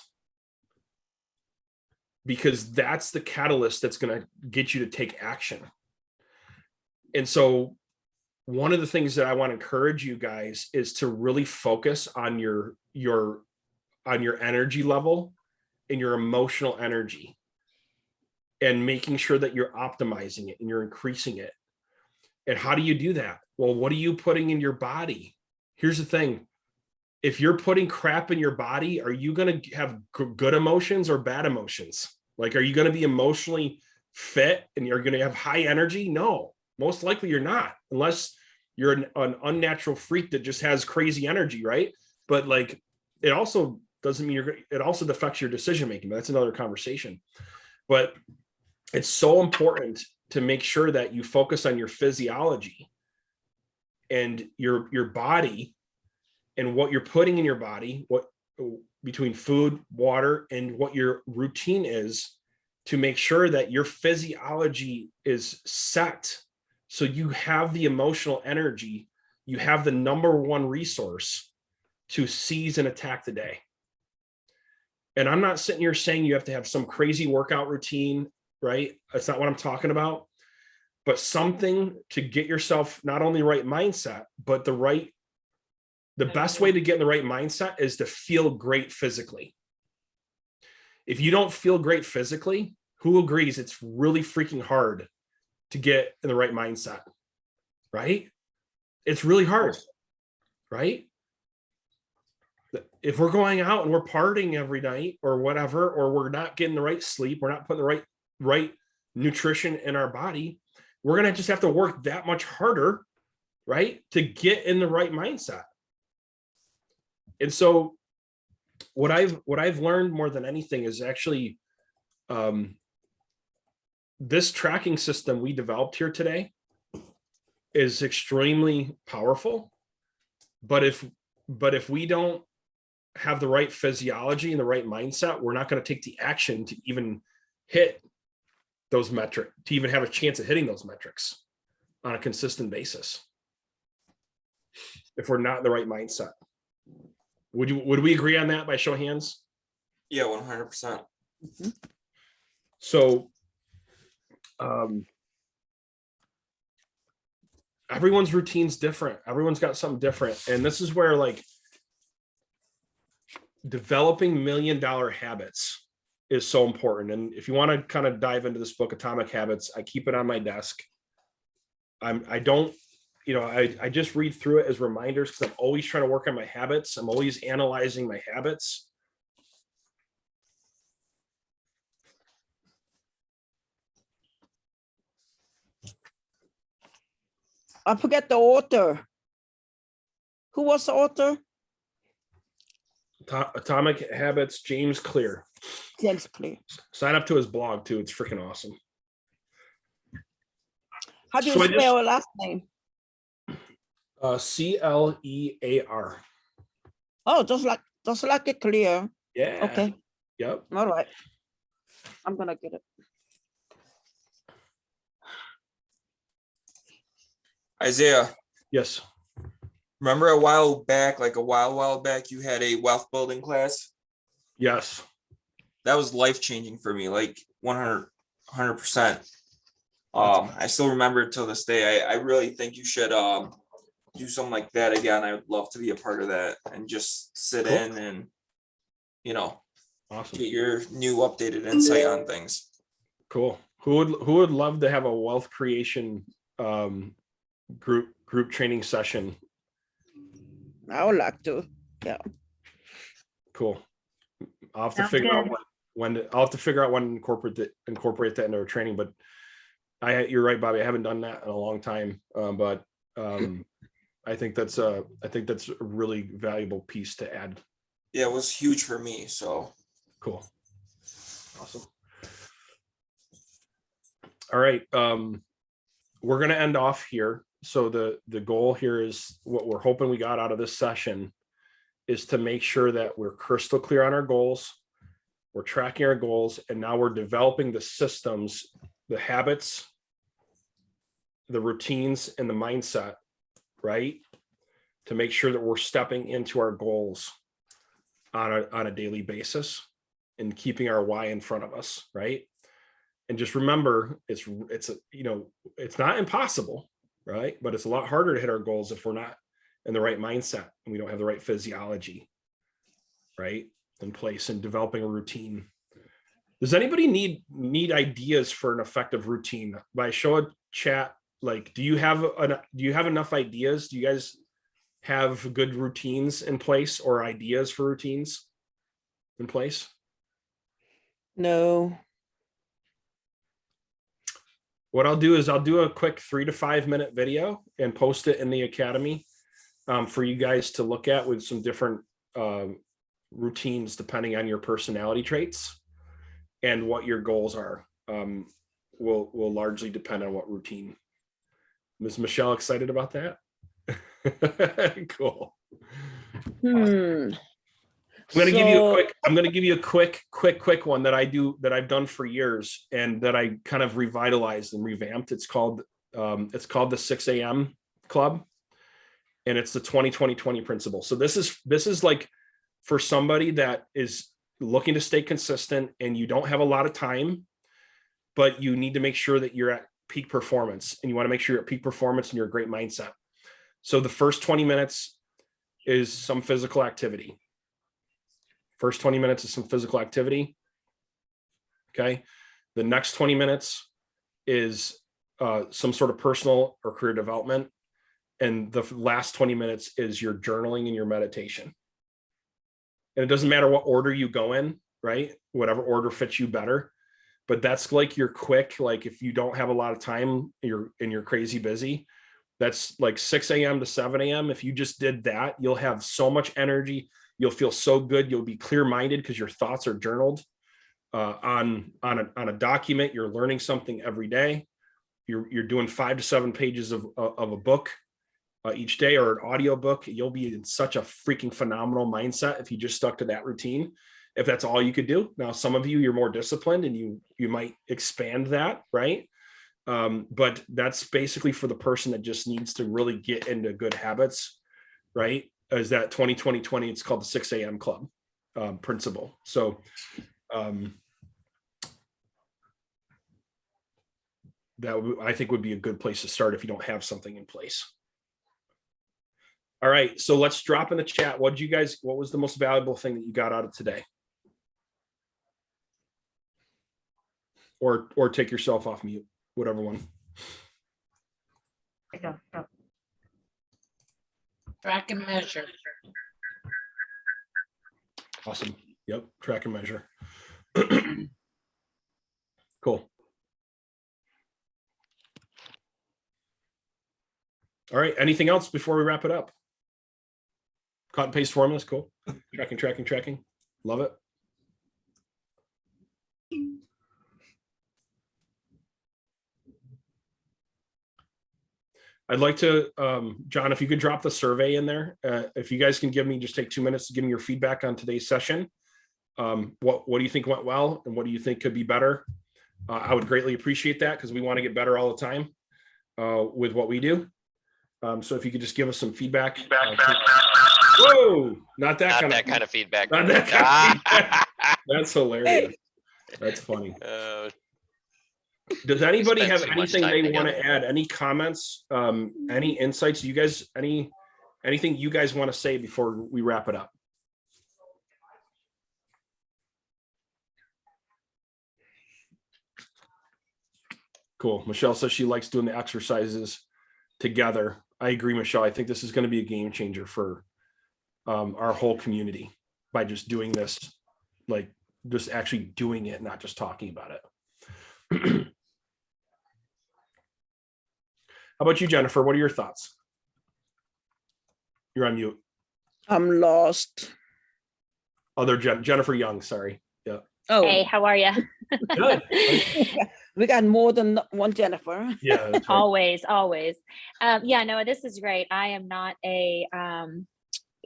Because that's the catalyst that's going to get you to take action. And so one of the things that I want to encourage you guys is to really focus on your energy level and your emotional energy, and making sure that you're optimizing it and you're increasing it. And how do you do that? Well, what are you putting in your body? Here's the thing. If you're putting crap in your body, are you going to have good emotions or bad emotions? Like, are you going to be emotionally fit and you're going to have high energy? No, most likely you're not, unless you're an unnatural freak that just has crazy energy, right? But like, it also doesn't mean it also affects your decision making. But that's another conversation. But it's so important to make sure that you focus on your physiology and your body, and what you're putting in your body, what between food, water, and what your routine is, to make sure that your physiology is set. So you have the emotional energy, you have the number one resource to seize and attack the day. And I'm not sitting here saying you have to have some crazy workout routine, right? That's not what I'm talking about. But something to get yourself not only right mindset, but the best way to get in the right mindset is to feel great physically. If you don't feel great physically, who agrees it's really freaking hard to get in the right mindset, right? It's really hard, right? If we're going out and we're partying every night or whatever, or we're not getting the right sleep, we're not putting the right nutrition in our body, we're going to just have to work that much harder, right, to get in the right mindset. And so what I've learned more than anything is actually this tracking system we developed here today is extremely powerful. But if we don't have the right physiology and the right mindset, we're not going to take the action to even hit those metrics, to even have a chance at hitting those metrics on a consistent basis. If we're not in the right mindset. Would we agree on that by show of hands? Yeah, 100%. So everyone's routine's different. Everyone's got something different. And this is where, like, developing $1 million habits is so important. And if you want to kind of dive into this book, Atomic Habits, I keep it on my desk. I just read through it as reminders, because I'm always trying to work on my habits. I'm always analyzing my habits. I forget the author. Who was the author? Atomic Habits, James Clear. James Clear. Sign up to his blog too. It's freaking awesome. How do you spell her last name? Clear. Oh, just like it clear. Yeah. Okay. Yep. All right. I'm gonna get it. Isaiah. Yes. Remember a while back, you had a wealth building class? Yes. That was life changing for me, like 100 100%. I still remember it till this day. I really think you should do something like that again. I would love to be a part of that and just sit Cool. in and, you know, Awesome. get your new updated insight on things. Cool. Who would love to have a wealth creation group training session? I would like to. Yeah. Cool. I'll have to Sounds figure out good. I'll have to figure out when to incorporate that into our training. But you're right, Bobby. I haven't done that in a long time. But I think that's a really valuable piece to add. Yeah, it was huge for me. So cool. Awesome. All right. We're gonna end off here. So the goal here is what we're hoping we got out of this session is to make sure that we're crystal clear on our goals. We're tracking our goals, and now we're developing the systems, the habits, the routines, and the mindset, right? To make sure that we're stepping into our goals on a daily basis and keeping our why in front of us, right? And just remember, it's not impossible, right? But it's a lot harder to hit our goals if we're not in the right mindset and we don't have the right physiology, right, in place and developing a routine. Does anybody need ideas for an effective routine? By show of chat, like, do you have enough ideas? Do you guys have good routines in place or ideas for routines in place? No. What I'll do is I'll do a quick 3 to 5 minute video and post it in the Academy for you guys to look at with some different routines depending on your personality traits and what your goals are. Will largely depend on what routine. Ms. Michelle, excited about that? Cool. I'm going to give you a quick one that I've done for years and that I kind of revitalized and revamped. It's called the 6 a.m. Club, and it's the 20-20-20 principle. So this is like for somebody that is looking to stay consistent and you don't have a lot of time, but you need to make sure that you're at peak performance, and you want to make sure you're at peak performance and you're a great mindset. So the first 20 minutes is some physical activity. First 20 minutes is some physical activity. Okay. The next 20 minutes is some sort of personal or career development. And the last 20 minutes is your journaling and your meditation. And it doesn't matter what order you go in, right? Whatever order fits you better. But that's like your quick, like if you don't have a lot of time, you're crazy busy. That's like 6 a.m. to 7 a.m. If you just did that, you'll have so much energy. You'll feel so good. You'll be clear-minded because your thoughts are journaled on a document. You're learning something every day. You're doing 5 to 7 pages of a book each day, or an audio book. You'll be in such a freaking phenomenal mindset if you just stuck to that routine. If that's all you could do. Now, some of you're more disciplined and you might expand that, right? But that's basically for the person that just needs to really get into good habits, right? Is that 20-20-20? It's called the 6 a.m. Club principle. So that I think would be a good place to start if you don't have something in place. All right, so let's drop in the chat. What was the most valuable thing that you got out of today? Or take yourself off mute, whatever one. Go. Track and measure. Awesome. Yep. Track and measure. Cool. All right. Anything else before we wrap it up? Cut and paste formulas. Cool. Tracking. Love it. I'd like to, John, if you could drop the survey in there. If you guys can just take 2 minutes to give me your feedback on today's session. What do you think went well and what do you think could be better? I would greatly appreciate that because we want to get better all the time with what we do. So if you could just give us some feedback. Whoa, not that kind of feedback. Not that kind of feedback. That's hilarious. That's funny. Does anybody spent have too much anything time they want together. to add? Any comments? Any insights? You guys, anything you guys want to say before we wrap it up? Cool. Michelle says she likes doing the exercises together. I agree, Michelle. I think this is going to be a game changer for our whole community by just doing this, like just actually doing it, not just talking about it. How about you, Jennifer? What are your thoughts? You're on mute. I'm lost. Other Jennifer Young, sorry. Yeah. Oh, Hey, how are you? Good. we got more than one Jennifer. Yeah. That's right. Always. Yeah, no, this is great. I am not a,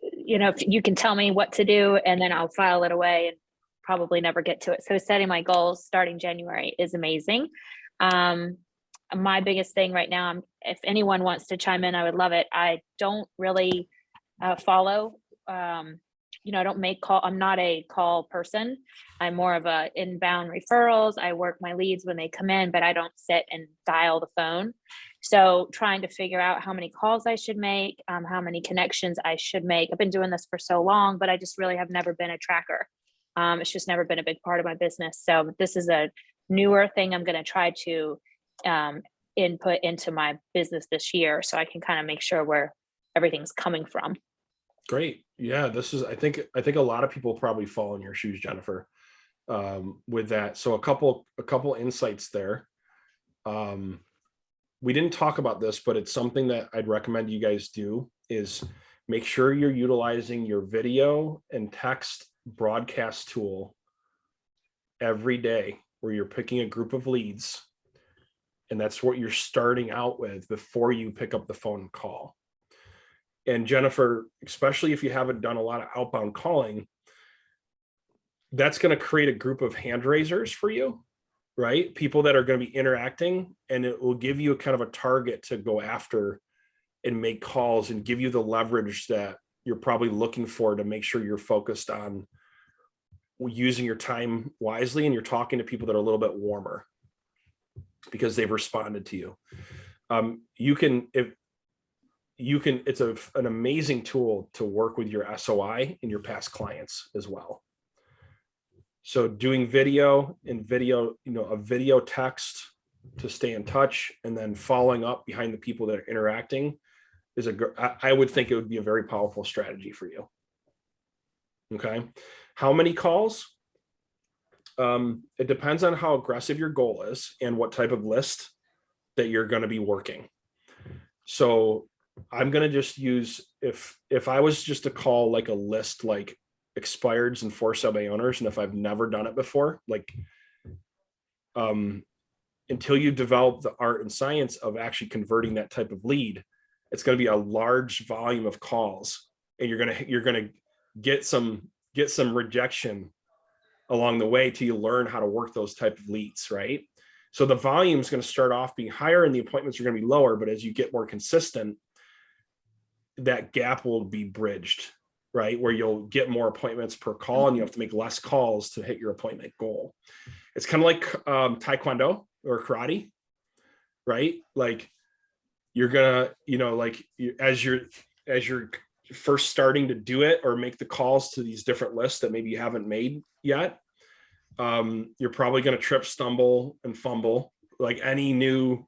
if you can tell me what to do and then I'll file it away and probably never get to it. So setting my goals starting January is amazing. My biggest thing right now, if anyone wants to chime in, I would love it. I don't really follow, I don't make call. I'm not a call person. I'm more of a inbound referrals. I work my leads when they come in, but I don't sit and dial the phone. So trying to figure out how many calls I should make, how many connections I should make. I've been doing this for so long, but I just really have never been a tracker. It's just never been a big part of my business. So this is a newer thing I'm going to try to input into my business this year so I can kind of make sure where everything's coming from. Great. Yeah, this is, I think a lot of people probably fall in your shoes, Jennifer, with that. So a couple insights there. We didn't talk about this, but it's something that I'd recommend you guys do is make sure you're utilizing your video and text broadcast tool every day where you're picking a group of leads. And that's what you're starting out with before you pick up the phone call. And Jennifer, especially if you haven't done a lot of outbound calling, that's going to create a group of hand raisers for you, right? People that are going to be interacting, and it will give you a kind of a target to go after and make calls and give you the leverage that you're probably looking for to make sure you're focused on using your time wisely and you're talking to people that are a little bit warmer because they've responded to you. It's an amazing tool to work with your SOI and your past clients as well. So doing video and a video text to stay in touch and then following up behind the people that are interacting I would think it would be a very powerful strategy for you. Okay. How many calls? It depends on how aggressive your goal is and what type of list that you're going to be working. So I'm going to just use, if I was just to call like a list, like expireds and for sale by owners, and if I've never done it before, like, until you develop the art and science of actually converting that type of lead, it's going to be a large volume of calls, and you're going to get some rejection along the way till you learn how to work those type of leads, right? So the volume is going to start off being higher and the appointments are going to be lower, but as you get more consistent, that gap will be bridged, right? Where you'll get more appointments per call and you have to make less calls to hit your appointment goal. It's kind of like Taekwondo or karate, right? Like you're gonna, as you're first starting to do it or make the calls to these different lists that maybe you haven't made yet, you're probably going to trip, stumble, and fumble like any new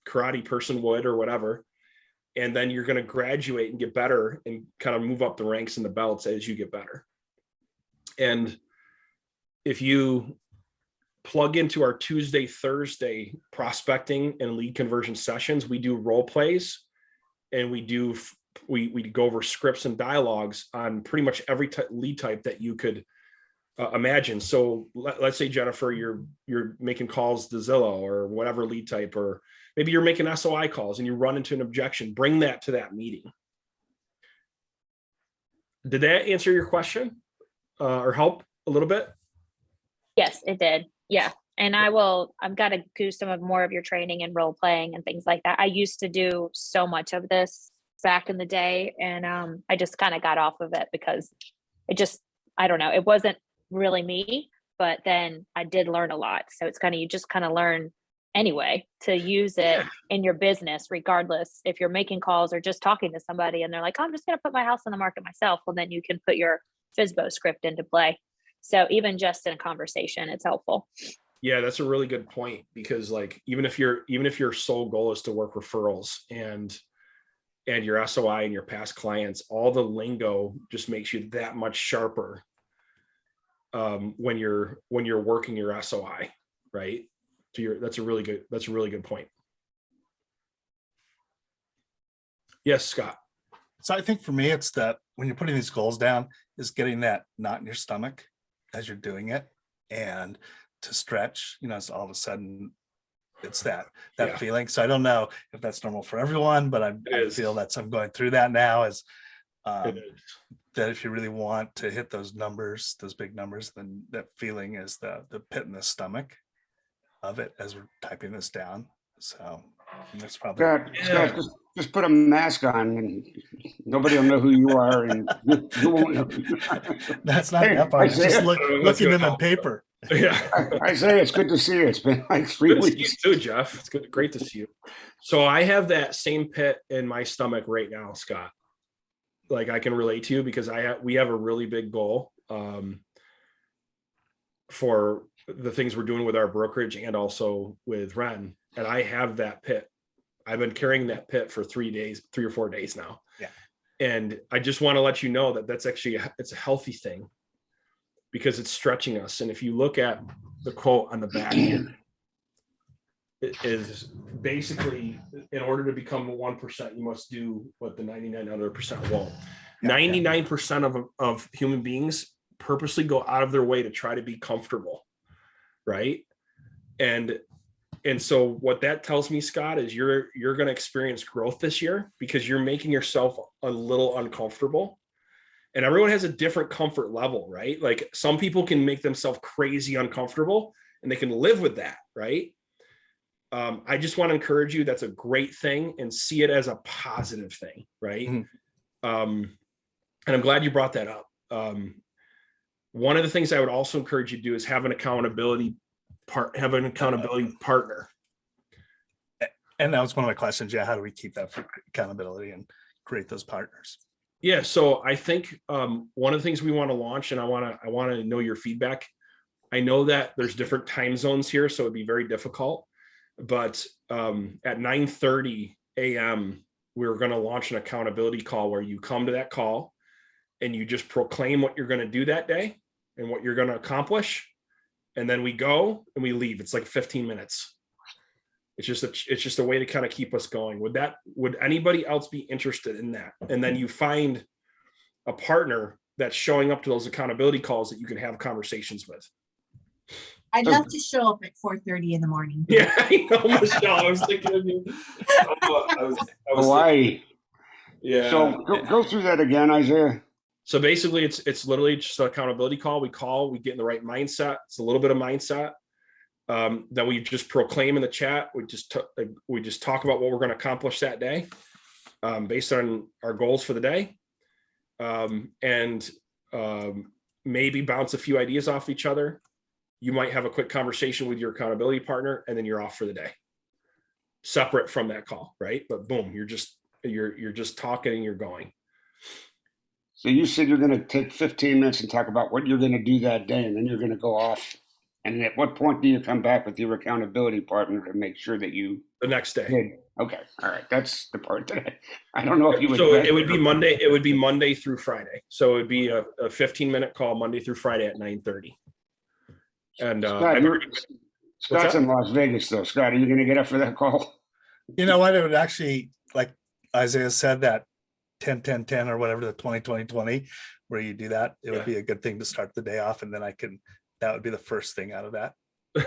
karate person would or whatever. And then you're going to graduate and get better and kind of move up the ranks and the belts as you get better. And if you plug into our Tuesday, Thursday prospecting and lead conversion sessions, we do role plays and we go over scripts and dialogues on pretty much every lead type that you could imagine. So let's say, Jennifer, you're making calls to Zillow or whatever lead type, or maybe you're making SOI calls and you run into an objection. Bring that to that meeting. Did that answer your question or help a little bit? Yes, it did. Yeah. And I've got to do more of your training and role playing and things like that. I used to do so much of this back in the day, and I just kind of got off of it because I don't know, it wasn't really me, but then I did learn a lot. So it's you just kind of learn anyway, to use it in your business, regardless if you're making calls or just talking to somebody and they're like, I'm just going to put my house on the market myself. Well, then you can put your FSBO script into play. So even just in a conversation, it's helpful. Yeah, that's a really good point, because like, even if your sole goal is to work referrals and your SOI and your past clients, all the lingo just makes you that much sharper when you're working your SOI, right? That's a really good point. Yes, Scott. So I think for me, it's that when you're putting these goals down, is getting that knot in your stomach as you're doing it, and to stretch, so all of a sudden it's that feeling. So I don't know if that's normal for everyone, but I feel that I'm going through that now, is that if you really want to hit those numbers, those big numbers, then that feeling is the pit in the stomach of it as we're typing this down. So that's probably Scott, just put a mask on and nobody will know who you are, and you won't know. That's not that part. It's just looking in the paper. Yeah. I say it's good to see you. It's been like 3 Good to see weeks. you too, Jeff. It's good, great to see you. So I have that same pit in my stomach right now, Scott. Like, I can relate to you, because we have a really big goal for the things we're doing with our brokerage and also with Ren. And I have that pit. I've been carrying that pit for 3 or 4 days now. Yeah. And I just want to let you know that that's actually, it's a healthy thing, because it's stretching us. And if you look at the quote on the back here, it is basically, in order to become 1%, you must do what the 99 other percent won't. 99% of human beings purposely go out of their way to try to be comfortable, right? And so what that tells me, Scott, is you're going to experience growth this year, because you're making yourself a little uncomfortable. And everyone has a different comfort level, right? Like, some people can make themselves crazy uncomfortable and they can live with that, right? I just want to encourage you, that's a great thing, and see it as a positive thing, right? Mm-hmm. And I'm glad you brought that up. One of the things I would also encourage you to do is have an accountability partner. And that was one of my questions. Yeah, how do we keep that for accountability and create those partners? Yeah, so I think one of the things we want to launch, and I want to know your feedback. I know that there's different time zones here, so it'd be very difficult. But at 9:30 a.m., we're going to launch an accountability call where you come to that call and you just proclaim what you're going to do that day and what you're going to accomplish. And then we go and we leave. It's like 15 minutes. It's just a way to kind of keep us going. Would anybody else be interested in that? And then you find a partner that's showing up to those accountability calls that you can have conversations with. I'd love to show up at 4:30 in the morning. Yeah, I know, Michelle. I was thinking of you. I was Hawaii. Yeah. So go through that again, Isaiah. So basically, it's literally just an accountability call. We get in the right mindset. It's a little bit of mindset. Then we just proclaim in the chat. We just talk about what we're going to accomplish that day, based on our goals for the day, and maybe bounce a few ideas off each other. You might have a quick conversation with your accountability partner, and then you're off for the day, separate from that call, right? But boom, you're just talking and you're going. So you said you're going to take 15 minutes and talk about what you're going to do that day, and then you're going to go off. And at what point do you come back with your accountability partner to make sure that you the next day did? Okay, all right, that's the part that I don't know if you would. So it would be Monday. It would be Monday through Friday. So it would be a 15-minute call Monday through Friday at 9:30. And Scott's in Las Vegas, though. Scott, are you going to get up for that call? You know what? It would actually, like Isaiah said, that 10-10-10 or whatever, the 20-20-20, where you do that. It would be a good thing to start the day off, and then that would be the first thing out of that.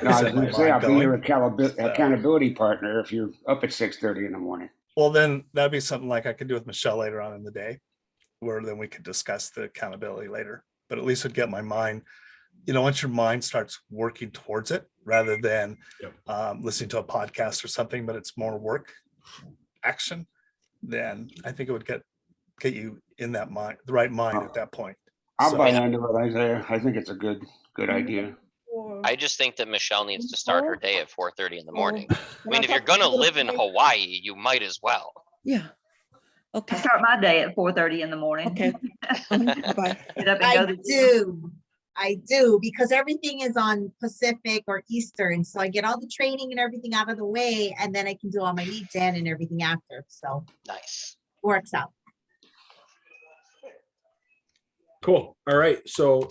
No, I was going to say, I'll be your accountability partner if you're up at 6:30 in the morning. Well, then that'd be something like I could do with Michelle later on in the day, where then we could discuss the accountability later. But at least it'd get my mind, once your mind starts working towards it, rather than listening to a podcast or something, but it's more work action, then I think it would get you in that mind, the right mind at that point. I'll buy into it, Isaiah. I think it's a good idea. I just think that Michelle needs to start her day at 4:30 in the morning. I Well, mean, I if you're thought gonna you were live in right. Hawaii, you might as well. Yeah. I Okay. start my day at 4:30 in the morning. Okay. Bye-bye. Get up and I go to the do. I do, because everything is on Pacific or Eastern. So I get all the training and everything out of the way, and then I can do all my lead gen and everything after. So Nice. works out. Cool. All right. So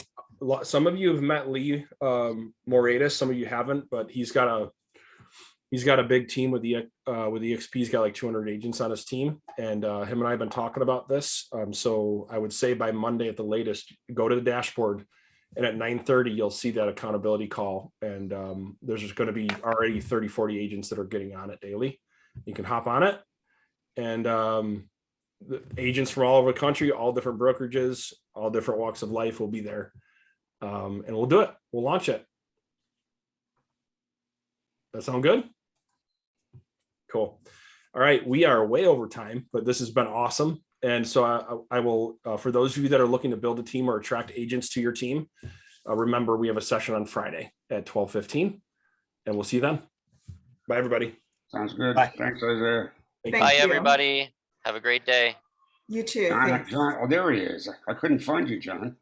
some of you have met Lee Moratis, some of you haven't, but he's got a big team with EXP. He's got like 200 agents on his team, and him and I have been talking about this. So I would say by Monday at the latest, go to the dashboard, and at 9:30 you'll see that accountability call, and there's just going to be already 30-40 agents that are getting on it daily. You can hop on it, and the agents from all over the country, all different brokerages, all different walks of life will be there, and we'll do it. We'll launch it. That sound good? Cool. All right, we are way over time, but this has been awesome. And so I will, for those of you that are looking to build a team or attract agents to your team, remember we have a session on Friday at 12:15, and we'll see you then. Bye, everybody. Sounds good. Bye. Thanks, Isaiah. Bye, everybody. Have a great day. You too. John, Thanks. John, oh, there he is. I couldn't find you, John.